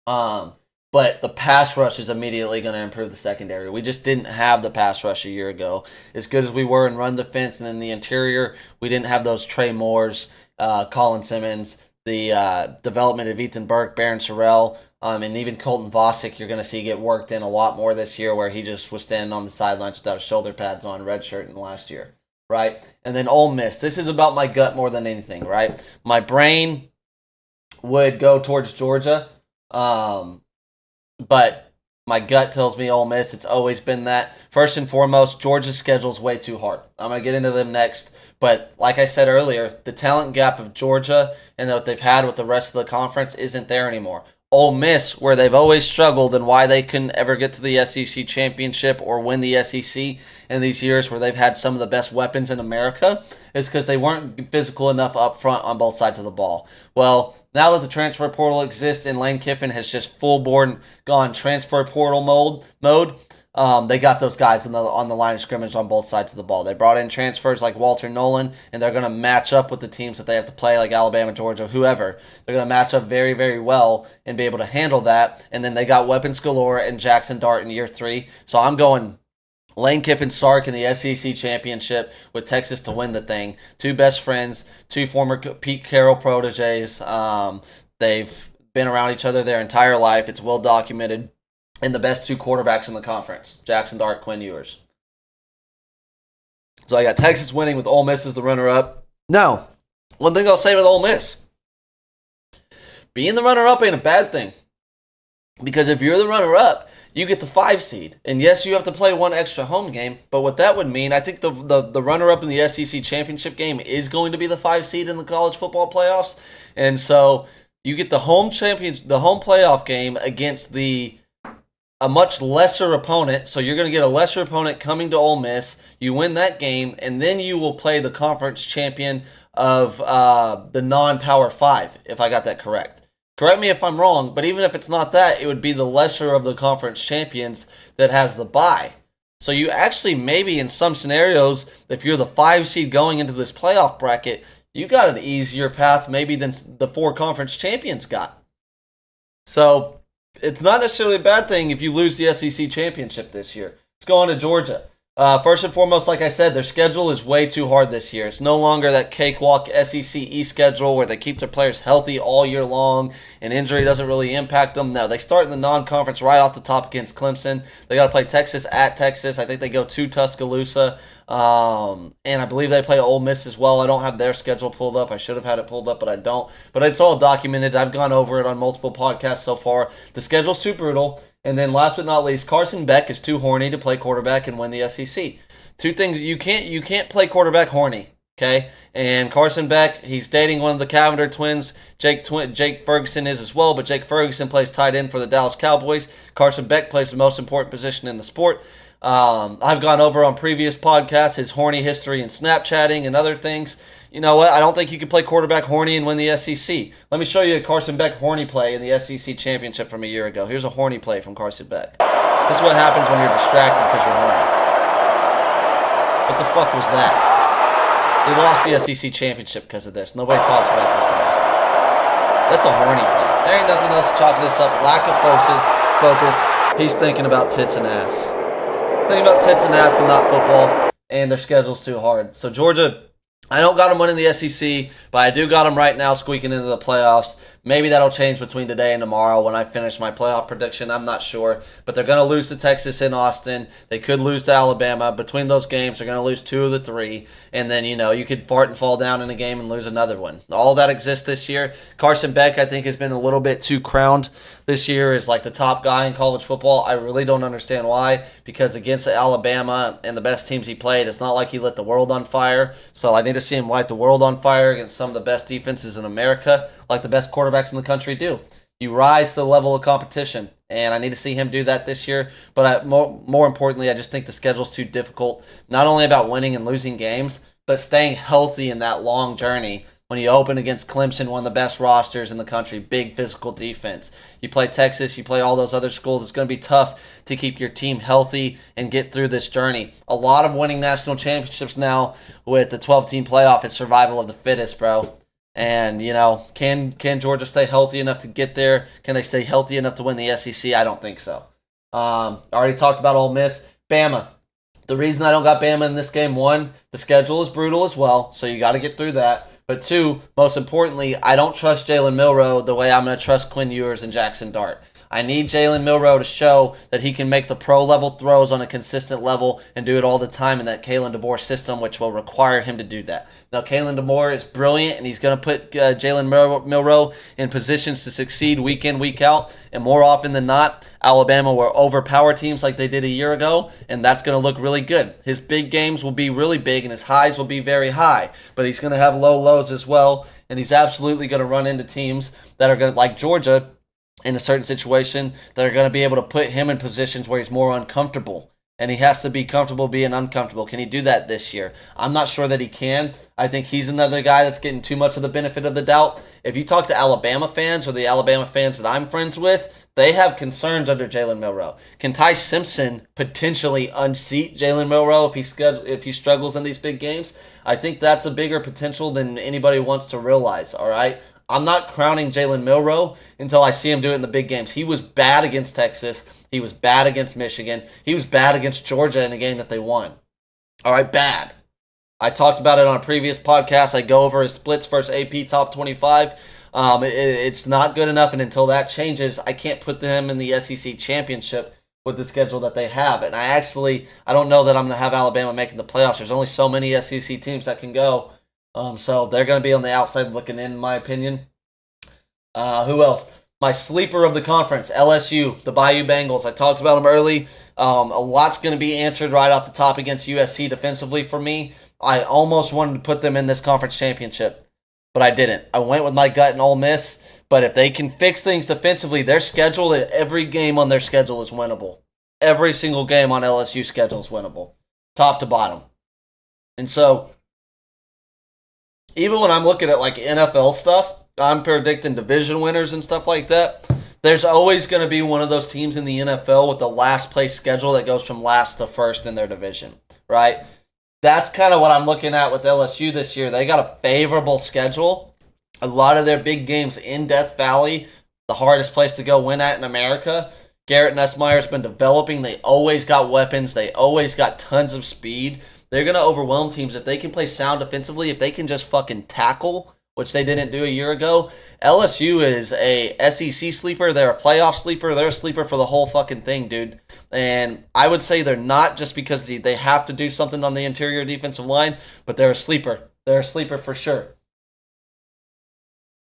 But the pass rush is immediately going to improve the secondary. We just didn't have the pass rush a year ago. As good as we were in run defense and in the interior, we didn't have those Trey Moores, Colin Simmons, the development of Ethan Burke, Barron Sorrell, and even Colton Vosick, you're going to see get worked in a lot more this year, where he just was standing on the sidelines without his shoulder pads on, red shirt in last year, right? And then Ole Miss. This is about my gut more than anything, right? My brain would go towards Georgia, but my gut tells me Ole Miss. It's always been that. First and foremost, Georgia's schedule is way too hard. I'm going to get into them next. But like I said earlier, the talent gap of Georgia and what they've had with the rest of the conference isn't there anymore. Ole Miss, where they've always struggled and why they couldn't ever get to the SEC championship or win the SEC in these years where they've had some of the best weapons in America, is because they weren't physical enough up front on both sides of the ball. Well, now that the transfer portal exists and Lane Kiffin has just full-born gone transfer portal mode, they got those guys on the line of scrimmage on both sides of the ball. They brought in transfers like Walter Nolan, and they're going to match up with the teams that they have to play, like Alabama, Georgia, whoever. They're going to match up very, very well and be able to handle that. And then they got weapons galore and Jackson Dart in year 3. So I'm going Lane Kiffin, Sark in the SEC championship with Texas to win the thing. 2 best friends, 2 former Pete Carroll proteges. They've been around each other their entire life. It's well documented. And the best 2 quarterbacks in the conference, Jackson Dart, Quinn Ewers. So I got Texas winning with Ole Miss as the runner-up. Now, one thing I'll say with Ole Miss, being the runner-up ain't a bad thing. Because if you're the runner-up, you get the 5 seed. And yes, you have to play 1 extra home game. But what that would mean, I think the runner-up in the SEC championship game is going to be the 5 seed in the college football playoffs. And so you get the home playoff game against a much lesser opponent, so you're going to get a lesser opponent coming to Ole Miss. You win that game, and then you will play the conference champion of the non-Power 5, if I got that correct. Correct me if I'm wrong, but even if it's not that, it would be the lesser of the conference champions that has the bye. So you actually maybe in some scenarios, if you're the 5 seed going into this playoff bracket, you got an easier path maybe than the 4 conference champions got. So it's not necessarily a bad thing if you lose the SEC championship this year. Let's go on to Georgia. First and foremost, like I said, their schedule is way too hard this year. It's no longer that cakewalk SEC East schedule where they keep their players healthy all year long and injury doesn't really impact them. No, they start in the non-conference right off the top against Clemson. They got to play Texas at Texas. I think they go to Tuscaloosa. And I believe they play Ole Miss as well. I don't have their schedule pulled up. I should have had it pulled up, but I don't. But it's all documented. I've gone over it on multiple podcasts so far. The schedule's too brutal. And then last but not least, Carson Beck is too horny to play quarterback and win the SEC. 2 things, you can't play quarterback horny. Okay, and Carson Beck, he's dating one of the Cavender twins. Jake Ferguson is as well, but Jake Ferguson plays tight end for the Dallas Cowboys. Carson Beck plays the most important position in the sport. I've gone over on previous podcasts his horny history and Snapchatting and other things. You know what? I don't think you can play quarterback horny and win the SEC. Let me show you a Carson Beck horny play in the SEC championship from a year ago. Here's a horny play from Carson Beck. This is what happens when you're distracted because you're horny. What the fuck was that? They lost the SEC championship because of this. Nobody talks about this enough. That's a horny play. There ain't nothing else to chalk this up. Lack of focus. He's thinking about tits and ass. Thinking about tits and ass and not football. And their schedule's too hard. So Georgia, I don't got them winning the SEC, but I do got them right now squeaking into the playoffs. Maybe that'll change between today and tomorrow when I finish my playoff prediction. I'm not sure. But they're going to lose to Texas in Austin. They could lose to Alabama. Between those games, they're going to lose 2 of the 3. And then, you could fart and fall down in a game and lose another one. All that exists this year. Carson Beck, I think, has been a little bit too crowned this year as like the top guy in college football. I really don't understand why. Because against Alabama and the best teams he played, it's not like he lit the world on fire. So I need to see him light the world on fire against some of the best defenses in America, like the best quarterbacks in the country do. You rise to the level of competition, and I need to see him do that this year. But more importantly, I just think the schedule's too difficult, not only about winning and losing games, but staying healthy in that long journey. When you open against Clemson, one of the best rosters in the country, big physical defense. You play Texas, you play all those other schools. It's going to be tough to keep your team healthy and get through this journey. A lot of winning national championships now with the 12-team playoff is survival of the fittest, bro. And, can Georgia stay healthy enough to get there? Can they stay healthy enough to win the SEC? I don't think so. I already talked about Ole Miss. Bama. The reason I don't got Bama in this game, 1, the schedule is brutal as well, so you got to get through that. But 2, most importantly, I don't trust Jalen Milroe the way I'm going to trust Quinn Ewers and Jackson Dart. I need Jalen Milroe to show that he can make the pro-level throws on a consistent level and do it all the time in that Kalen DeBoer system, which will require him to do that. Now, Kalen DeBoer is brilliant, and he's going to put Jalen Milroe in positions to succeed week in, week out. And more often than not, Alabama will overpower teams like they did a year ago, and that's going to look really good. His big games will be really big, and his highs will be very high. But he's going to have low lows as well, and he's absolutely going to run into teams that are going to, like Georgia, in a certain situation, that are going to be able to put him in positions where he's more uncomfortable. And he has to be comfortable being uncomfortable. Can he do that this year? I'm not sure that he can. I think he's another guy that's getting too much of the benefit of the doubt. If you talk to Alabama fans or the Alabama fans that I'm friends with, they have concerns under Jalen Milroe. Can Ty Simpson potentially unseat Jalen Milroe if he struggles in these big games? I think that's a bigger potential than anybody wants to realize, all right? I'm not crowning Jalen Milroe until I see him do it in the big games. He was bad against Texas. He was bad against Michigan. He was bad against Georgia in a game that they won. All right, bad. I talked about it on a previous podcast. I go over his splits versus AP Top 25. It's not good enough, and until that changes, I can't put them in the SEC championship with the schedule that they have. And I don't know that I'm going to have Alabama making the playoffs. There's only so many SEC teams that can go. So they're going to be on the outside looking in my opinion. Who else? My sleeper of the conference, LSU, the Bayou Bengals. I talked about them early. A lot's going to be answered right off the top against USC defensively for me. I almost wanted to put them in this conference championship, but I didn't. I went with my gut and Ole Miss, but if they can fix things defensively, their schedule, every game on their schedule is winnable. Every single game on LSU's schedule is winnable, top to bottom. And so, even when I'm looking at like NFL stuff, I'm predicting division winners and stuff like that. There's always going to be one of those teams in the NFL with the last place schedule that goes from last to first in their division, right? That's kind of what I'm looking at with LSU this year. They got a favorable schedule. A lot of their big games in Death Valley, the hardest place to go win at in America. Garrett Nussmeier's been developing. They always got weapons. They always got tons of speed. They're going to overwhelm teams if they can play sound defensively, if they can just fucking tackle, which they didn't do a year ago. LSU is a SEC sleeper. They're a playoff sleeper. They're a sleeper for the whole fucking thing, dude. And I would say they're not just because they have to do something on the interior defensive line, but they're a sleeper. They're a sleeper for sure.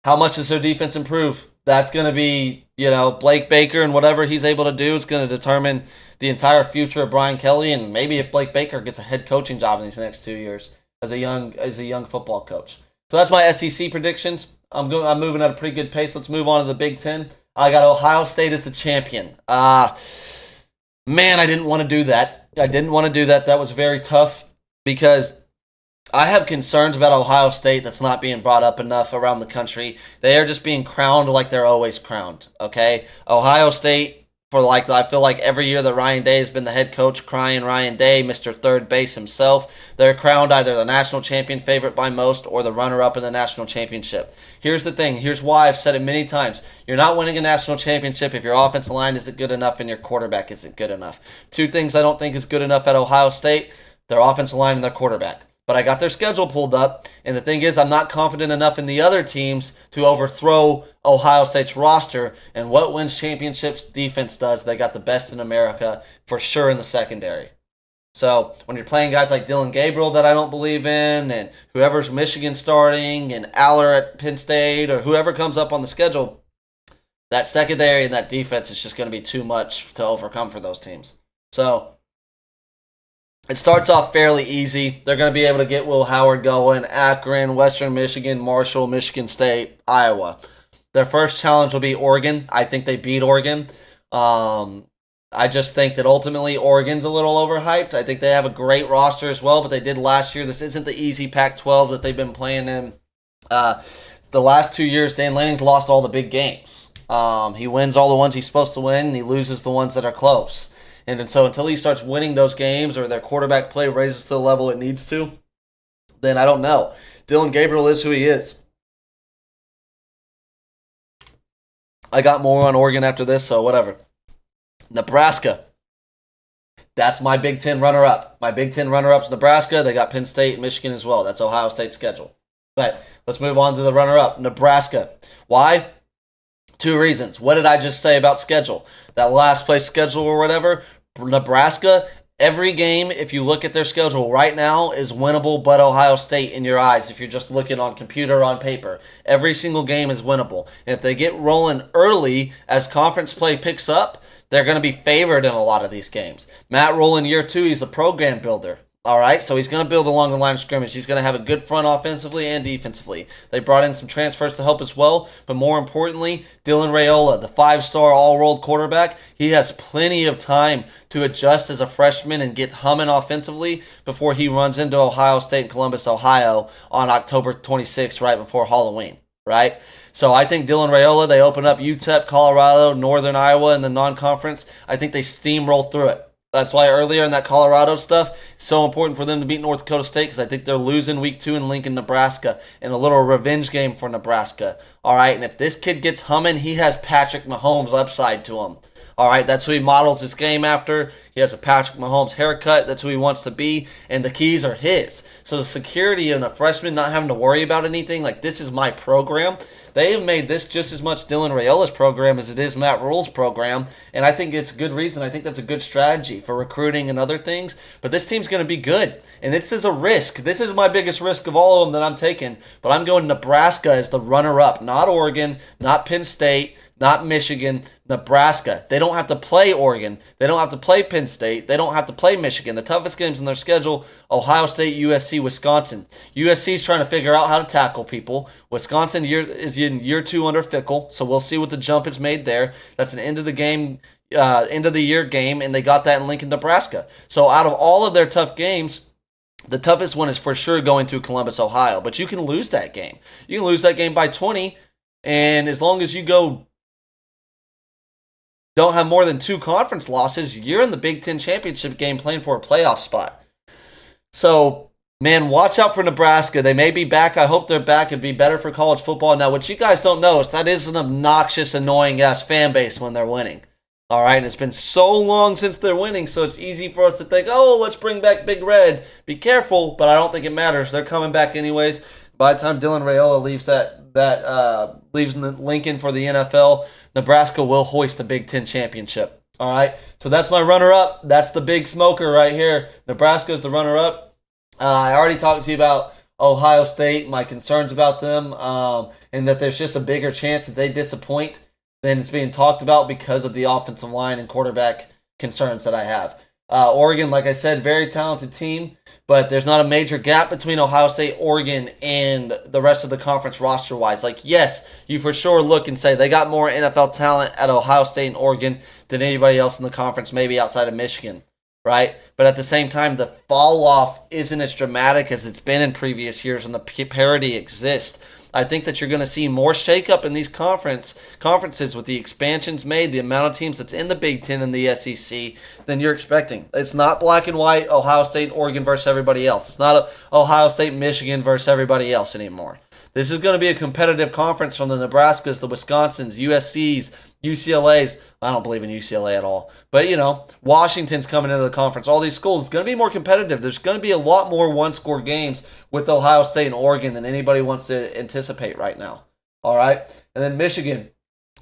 How much does their defense improve? That's going to be, Blake Baker and whatever he's able to do is going to determine the entire future of Brian Kelly, and maybe if Blake Baker gets a head coaching job in these next 2 years. as a young football coach. So that's my SEC predictions. I'm moving at a pretty good pace. Let's move on to the Big Ten. I got Ohio State as the champion. Man, I didn't want to do that. That was very tough because I have concerns about Ohio State that's not being brought up enough around the country. They are just being crowned like they're always crowned, okay? Ohio State, I feel like every year that Ryan Day has been the head coach, crying Ryan Day, Mr. Third Base himself, they're crowned either the national champion favorite by most or the runner-up in the national championship. Here's the thing. Here's why I've said it many times. You're not winning a national championship if your offensive line isn't good enough and your quarterback isn't good enough. Two things I don't think is good enough at Ohio State, their offensive line and their quarterback. But I got their schedule pulled up, and the thing is, I'm not confident enough in the other teams to overthrow Ohio State's roster. And what wins championships? Defense does. They got the best in America for sure in the secondary. So when you're playing guys like Dylan Gabriel that I don't believe in, and whoever's Michigan starting, and Aller at Penn State, or whoever comes up on the schedule, that secondary and that defense is just going to be too much to overcome for those teams. So it starts off fairly easy. They're going to be able to get Will Howard going. Akron, Western Michigan, Marshall, Michigan State, Iowa. Their first challenge will be Oregon. I think they beat Oregon. I just think that ultimately Oregon's a little overhyped. I think they have a great roster as well, but they did last year. This isn't the easy Pac-12 that they've been playing in. The last 2 years, Dan Lanning's lost all the big games. He wins all the ones he's supposed to win, and he loses the ones that are close. And so until he starts winning those games or their quarterback play raises to the level it needs to, then I don't know. Dylan Gabriel is who he is. I got more on Oregon after this, so whatever. Nebraska. That's my Big Ten runner-up. My Big Ten runner-up's Nebraska. They got Penn State and Michigan as well. That's Ohio State's schedule. But let's move on to the runner-up, Nebraska. Why? 2 reasons. What did I just say about schedule? That last place schedule or whatever, Nebraska, every game, if you look at their schedule right now, is winnable but Ohio State in your eyes if you're just looking on computer or on paper. Every single game is winnable. And if they get rolling early as conference play picks up, they're going to be favored in a lot of these games. Matt Rule in year 2, he's a program builder. All right, so he's going to build along the line of scrimmage. He's going to have a good front offensively and defensively. They brought in some transfers to help as well, but more importantly, Dylan Raiola, the 5-star all-world quarterback, he has plenty of time to adjust as a freshman and get humming offensively before he runs into Ohio State and Columbus, Ohio on October 26th, right before Halloween, right? So I think Dylan Raiola, they open up UTEP, Colorado, Northern Iowa in the non-conference. I think they steamroll through it. That's why earlier in that Colorado stuff, it's so important for them to beat North Dakota State because I think they're losing week 2 in Lincoln, Nebraska, in a little revenge game for Nebraska. All right, and if this kid gets humming, he has Patrick Mahomes upside to him. All right, that's who he models his game after. He has a Patrick Mahomes haircut. That's who he wants to be, and the keys are his. So the security of a freshman not having to worry about anything, like this is my program, they have made this just as much Dylan Raiola's program as it is Matt Rule's program, and I think it's a good reason. I think that's a good strategy for recruiting and other things, but this team's going to be good, and this is a risk. This is my biggest risk of all of them that I'm taking, but I'm going Nebraska as the runner-up, not Oregon, not Penn State, not Michigan, Nebraska. They don't have to play Oregon. They don't have to play Penn State. They don't have to play Michigan. The toughest games in their schedule, Ohio State, USC, Wisconsin. USC is trying to figure out how to tackle people. Wisconsin is in year 2 under Fickle, so we'll see what the jump is made there. That's an end of the year game, and they got that in Lincoln, Nebraska. So out of all of their tough games, the toughest one is for sure going to Columbus, Ohio. But you can lose that game. You can lose that game by 20, and as long as you don't have more than 2 conference losses, you're in the Big Ten championship game playing for a playoff spot. So, man, watch out for Nebraska. They may be back. I hope they're back. It'd be better for college football. Now, what you guys don't know is that is an obnoxious, annoying-ass fan base when they're winning. All right, and it's been so long since they're winning, so it's easy for us to think, oh, let's bring back Big Red. Be careful, but I don't think it matters. They're coming back anyways. By the time Dylan Raiola leaves Lincoln for the NFL, Nebraska will hoist a Big Ten championship. All right, so that's my runner-up. That's the big smoker right here. Nebraska is the runner-up. I already talked to you about Ohio State, my concerns about them, and that there's just a bigger chance that they disappoint than it's being talked about because of the offensive line and quarterback concerns that I have. Oregon, like I said, very talented team, but there's not a major gap between Ohio State, Oregon, and the rest of the conference roster-wise. Like, yes, you for sure look and say they got more NFL talent at Ohio State and Oregon than anybody else in the conference, maybe outside of Michigan, right? But at the same time, the fall-off isn't as dramatic as it's been in previous years when the parity exists. I think that you're going to see more shakeup in these conferences with the expansions made, the amount of teams that's in the Big Ten and the SEC than you're expecting. It's not black and white Ohio State, Oregon versus everybody else. It's not Ohio State, Michigan versus everybody else anymore. This is going to be a competitive conference from the Nebraskas, the Wisconsins, USCs, UCLA's. I don't believe in UCLA at all. But, Washington's coming into the conference. All these schools, it's going to be more competitive. There's going to be a lot more one-score games with Ohio State and Oregon than anybody wants to anticipate right now. All right? And then Michigan.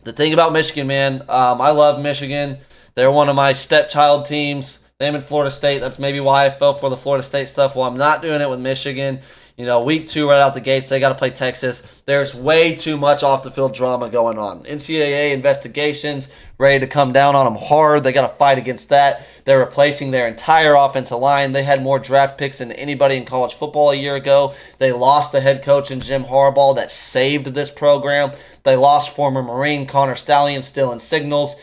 The thing about Michigan, man, I love Michigan. They're one of my stepchild teams. Them and Florida State. That's maybe why I fell for the Florida State stuff. Well, I'm not doing it with Michigan. Week 2 right out the gates, they got to play Texas. There's way too much off-the-field drama going on. NCAA investigations ready to come down on them hard. They got to fight against that. They're replacing their entire offensive line. They had more draft picks than anybody in college football a year ago. They lost the head coach in Jim Harbaugh that saved this program. They lost former Marine Connor Stallions, still in signals,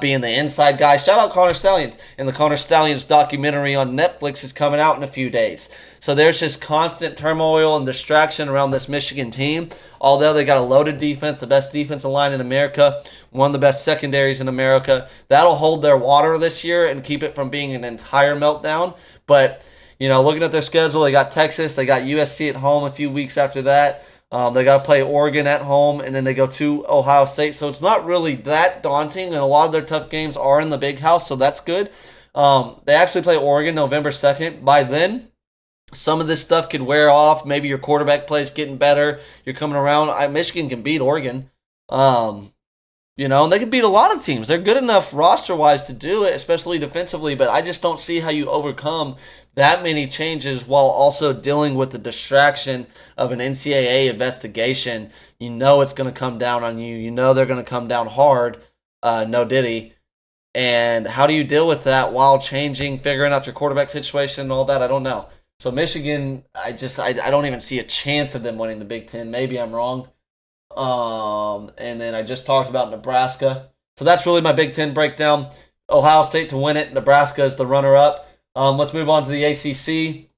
being the inside guy. Shout out Connor Stallions. And the Connor Stallions documentary on Netflix is coming out in a few days. So there's just constant turmoil and distraction around this Michigan team. Although they got a loaded defense, the best defensive line in America, one of the best secondaries in America. That'll hold their water this year and keep it from being an entire meltdown. But, looking at their schedule, they got Texas, they got USC at home a few weeks after that. They got to play Oregon at home, and then they go to Ohio State. So it's not really that daunting, and a lot of their tough games are in the big house, so that's good. They actually play Oregon November 2nd. By then, some of this stuff could wear off. Maybe your quarterback play is getting better. You're coming around. Michigan can beat Oregon. And they can beat a lot of teams. They're good enough roster-wise to do it, especially defensively, but I just don't see how you overcome that many changes while also dealing with the distraction of an NCAA investigation. It's going to come down on you. They're going to come down hard. No diddy. And how do you deal with that while figuring out your quarterback situation and all that? I don't know. So Michigan, I don't even see a chance of them winning the Big Ten. Maybe I'm wrong. And then I just talked about Nebraska. So that's really my Big Ten breakdown. Ohio State to win it. Nebraska is the runner-up. Let's move on to the ACC.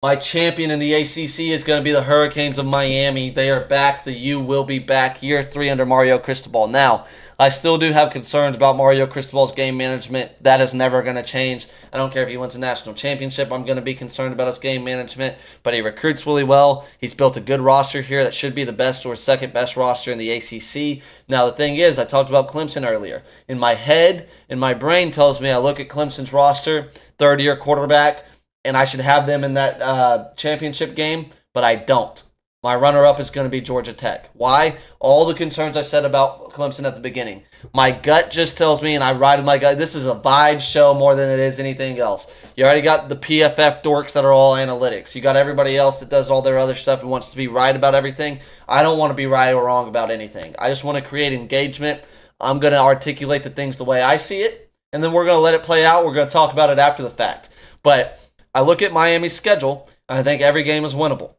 My champion in the ACC is going to be the Hurricanes of Miami. They are back. The U will be back. Year 3 under Mario Cristobal. Now, I still do have concerns about Mario Cristobal's game management. That is never going to change. I don't care if he wins a national championship. I'm going to be concerned about his game management. But he recruits really well. He's built a good roster here that should be the best or second best roster in the ACC. Now, the thing is, I talked about Clemson earlier. In my head, in my brain tells me I look at Clemson's roster, third-year quarterback, and I should have them in that championship game, but I don't. My runner-up is going to be Georgia Tech. Why? All the concerns I said about Clemson at the beginning. My gut just tells me, and I ride with my gut, this is a vibe show more than it is anything else. You already got the PFF dorks that are all analytics. You got everybody else that does all their other stuff and wants to be right about everything. I don't want to be right or wrong about anything. I just want to create engagement. I'm going to articulate the things the way I see it, and then we're going to let it play out. We're going to talk about it after the fact. But I look at Miami's schedule, and I think every game is winnable.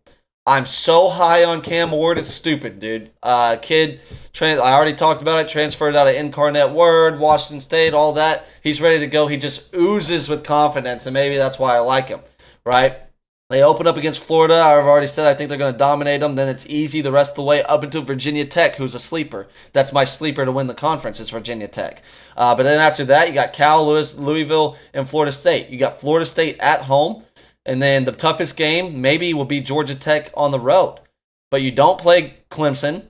I'm so high on Cam Ward, it's stupid, dude. I already talked about it, transferred out of Incarnate Word, Washington State, all that. He's ready to go. He just oozes with confidence, and maybe that's why I like him, right? They open up against Florida. I've already said I think they're going to dominate them. Then it's easy the rest of the way up until Virginia Tech, who's a sleeper. That's my sleeper to win the conference is Virginia Tech. But then after that, you got Cal, Louisville, and Florida State. You got Florida State at home. And then the toughest game maybe will be Georgia Tech on the road. But you don't play Clemson.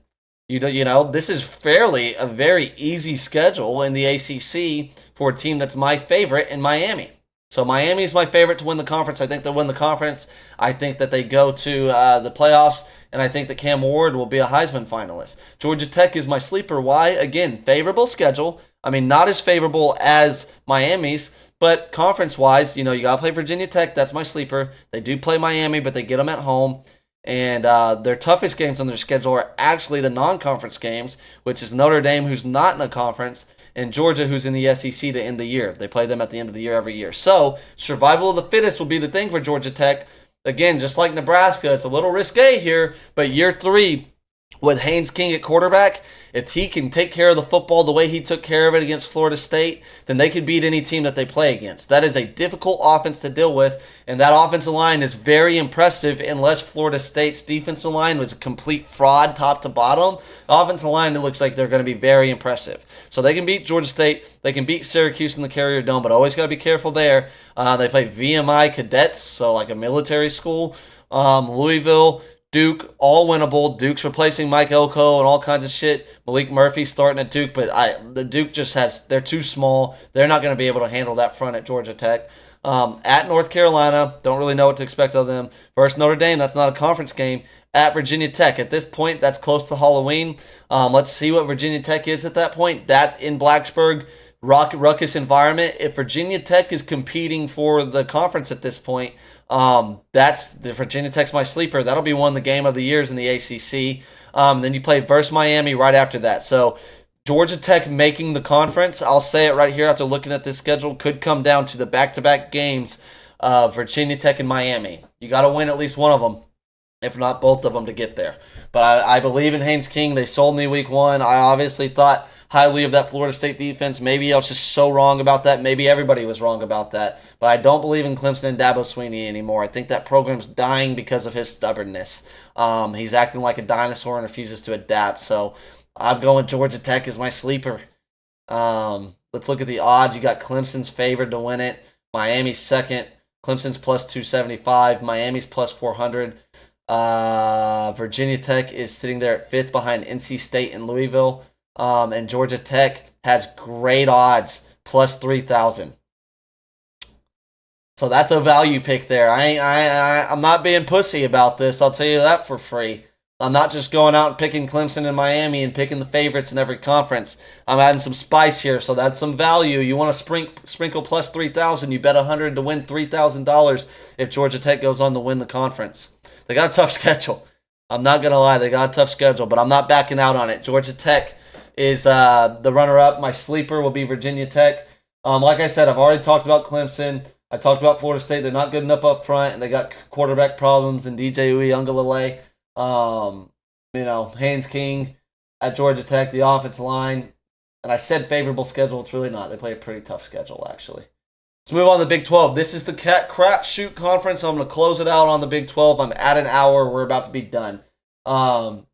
This is a very easy schedule in the ACC for a team that's my favorite in Miami. So Miami is my favorite to win the conference. I think they'll win the conference. I think that they go to the playoffs, and I think that Cam Ward will be a Heisman finalist. Georgia Tech is my sleeper. Why? Again, favorable schedule. I mean, not as favorable as Miami's, but conference-wise, you got to play Virginia Tech. That's my sleeper. They do play Miami, but they get them at home. And their toughest games on their schedule are actually the non-conference games, which is Notre Dame, who's not in a conference, and Georgia, who's in the SEC to end the year. They play them at the end of the year every year. So survival of the fittest will be the thing for Georgia Tech. Again, just like Nebraska, it's a little risque here, but year 3 with Haynes King at quarterback, if he can take care of the football the way he took care of it against Florida State, then they could beat any team that they play against. That is a difficult offense to deal with, and that offensive line is very impressive unless Florida State's defensive line was a complete fraud top to bottom. The offensive line, it looks like they're going to be very impressive. So they can beat Georgia State, they can beat Syracuse in the Carrier Dome, but always got to be careful there. They play VMI cadets, so like a military school. Louisville, Duke, all winnable. Duke's replacing Mike Elko and all kinds of shit. Malik Murphy starting at Duke, but the Duke just they're too small. They're not going to be able to handle that front at Georgia Tech. At North Carolina, don't really know what to expect of them. Versus Notre Dame, that's not a conference game. At Virginia Tech, at this point, that's close to Halloween. Let's see what Virginia Tech is at that point. That's in Blacksburg. Ruckus environment. If Virginia Tech is competing for the conference at this point, that's the Virginia Tech's my sleeper. That'll be one of the game of the years in the ACC. Then you play versus Miami right after that. So Georgia Tech making the conference, I'll say it right here after looking at this schedule, could come down to the back-to-back games of Virginia Tech and Miami. You got to win at least one of them, if not both of them, to get there. But I believe in Haynes King. They sold me week 1. I obviously thought highly of that Florida State defense. Maybe I was just so wrong about that. Maybe everybody was wrong about that. But I don't believe in Clemson and Dabo Swinney anymore. I think that program's dying because of his stubbornness. He's acting like a dinosaur and refuses to adapt. So I'm going Georgia Tech as my sleeper. Let's look at the odds. You got Clemson's favored to win it. Miami's second. Clemson's plus 275. Miami's plus 400. Virginia Tech is sitting there at 5th behind NC State and Louisville. And Georgia Tech has great odds, plus 3,000. So that's a value pick there. I'm not being pussy about this. I'll tell you that for free. I'm not just going out and picking Clemson and Miami and picking the favorites in every conference. I'm adding some spice here, so that's some value. You want to sprinkle plus 3,000. You bet 100 to win $3,000 if Georgia Tech goes on to win the conference. They got a tough schedule. I'm not going to lie. They got a tough schedule, but I'm not backing out on it. Georgia Tech is the runner-up. My sleeper will be Virginia Tech. Like I said, I've already talked about Clemson. I talked about Florida State. They're not good enough up front, and they got quarterback problems and DJ Uiagalelei. Haynes King at Georgia Tech, the offensive line. And I said favorable schedule. It's really not. They play a pretty tough schedule, actually. Let's move on to the Big 12. This is the crapshoot conference. So I'm going to close it out on the Big 12. I'm at an hour. We're about to be done. So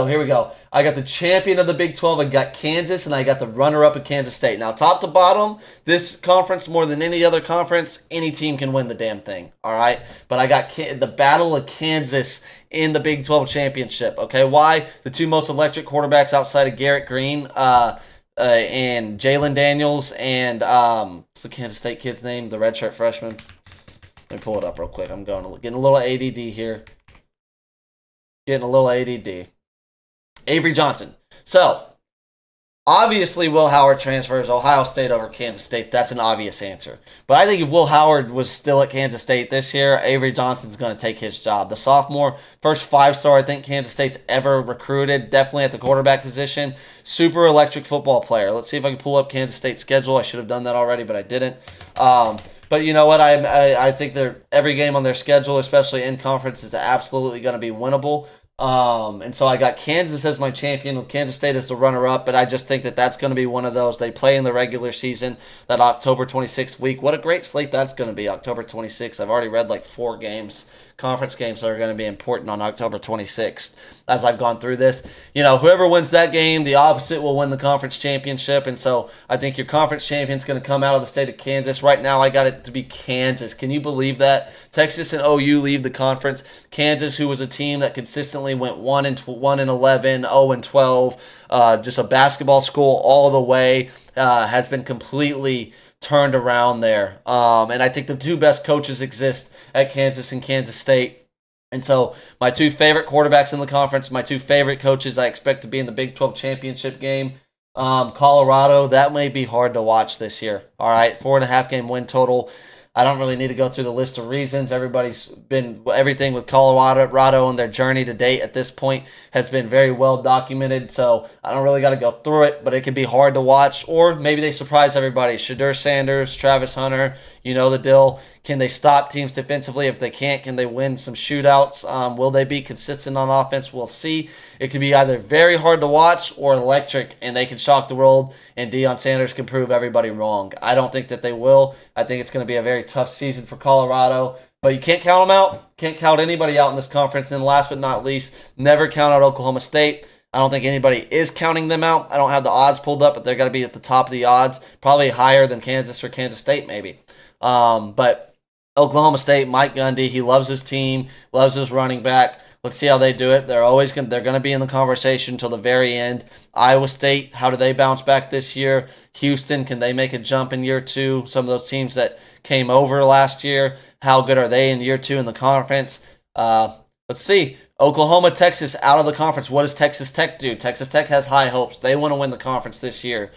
here we go. I got the champion of the Big 12. I got Kansas, and I got the runner-up of Kansas State. Now, top to bottom, this conference, more than any other conference, any team can win the damn thing, all right? But I got the Battle of Kansas in the Big 12 championship, okay? Why? The two most electric quarterbacks outside of Garrett Green and Jalen Daniels and what's the Kansas State kid's name? The redshirt freshman. Let me pull it up real quick. I'm getting a little ADD here. Avery Johnson. So, obviously Will Howard transfers Ohio State over Kansas State. That's an obvious answer. But I think if Will Howard was still at Kansas State this year, Avery Johnson's going to take his job. The sophomore, first 5-star I think Kansas State's ever recruited, definitely at the quarterback position. Super electric football player. Let's see if I can pull up Kansas State's schedule. I should have done that already, but I didn't. But you know what? I think every game on their schedule, especially in conference, is absolutely going to be winnable. And so I got Kansas as my champion with Kansas State as the runner-up, but I just think that that's going to be one of those. They play in the regular season, that October 26th week. What a great slate that's going to be, October 26th. I've already read like 4 conference games that are going to be important on October 26th as I've gone through this. Whoever wins that game, the opposite will win the conference championship, and so I think your conference champion's going to come out of the state of Kansas. Right now, I got it to be Kansas. Can you believe that? Texas and OU leave the conference. Kansas, who was a team that consistently went 1-11, 0-12, just a basketball school all the way, has been completely turned around there. And I think the two best coaches exist at Kansas and Kansas State. And so my two favorite quarterbacks in the conference, my two favorite coaches I expect to be in the Big 12 championship game. Colorado, that may be hard to watch this year. All right, 4.5 game win total. I don't really need to go through the list of reasons. Everybody's been everything with Colorado and their journey to date at this point has been very well documented. So I don't really got to go through it, but it can be hard to watch. Or maybe they surprise everybody. Shedeur Sanders, Travis Hunter, you know the deal. Can they stop teams defensively? If they can't, can they win some shootouts? Will they be consistent on offense? We'll see. It could be either very hard to watch or electric, and they can shock the world, and Deion Sanders can prove everybody wrong. I don't think that they will. I think it's going to be a very tough season for Colorado, but you can't count them out. Can't count anybody out in this conference. And last but not least, never count out Oklahoma State. I don't think anybody is counting them out. I don't have the odds pulled up, but they're going to be at the top of the odds, probably higher than Kansas or Kansas State maybe. But Oklahoma State, Mike Gundy, he loves his team, loves his running back. Let's see how they do it. They're going to be in the conversation until the very end. Iowa State, how do they bounce back this year? Houston, can they make a jump in year two? Some of those teams that came over last year, how good are they in year two in the conference? Let's see. Oklahoma, Texas out of the conference. What does Texas Tech do? Texas Tech has high hopes. They want to win the conference this year.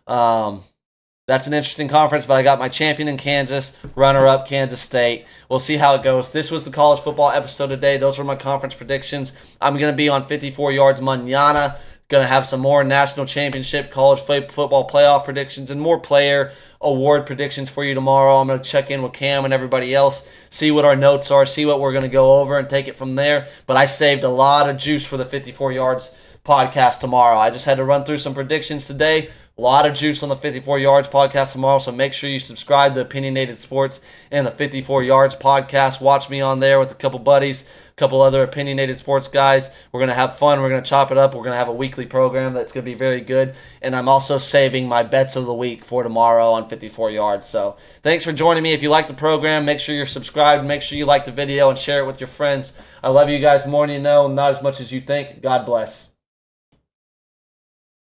That's an interesting conference, but I got my champion in Kansas, runner-up Kansas State. We'll see how it goes. This was the college football episode today. Those were my conference predictions. I'm going to be on 54 Yards Mañana. Going to have some more national championship, college football playoff predictions, and more player award predictions for you tomorrow. I'm going to check in with Cam and everybody else, see what our notes are, see what we're going to go over, and take it from there. But I saved a lot of juice for the 54 Yards podcast tomorrow. I just had to run through some predictions today. A lot of juice on the 54 Yards podcast tomorrow, so make sure you subscribe to Opinionated Sports and the 54 Yards podcast. Watch me on there with a couple buddies, a couple other Opinionated Sports guys. We're going to have fun. We're going to chop it up. We're going to have a weekly program that's going to be very good. And I'm also saving my bets of the week for tomorrow on 54 Yards. So thanks for joining me. If you like the program, make sure you're subscribed. Make sure you like the video and share it with your friends. I love you guys more than you know, not as much as you think. God bless.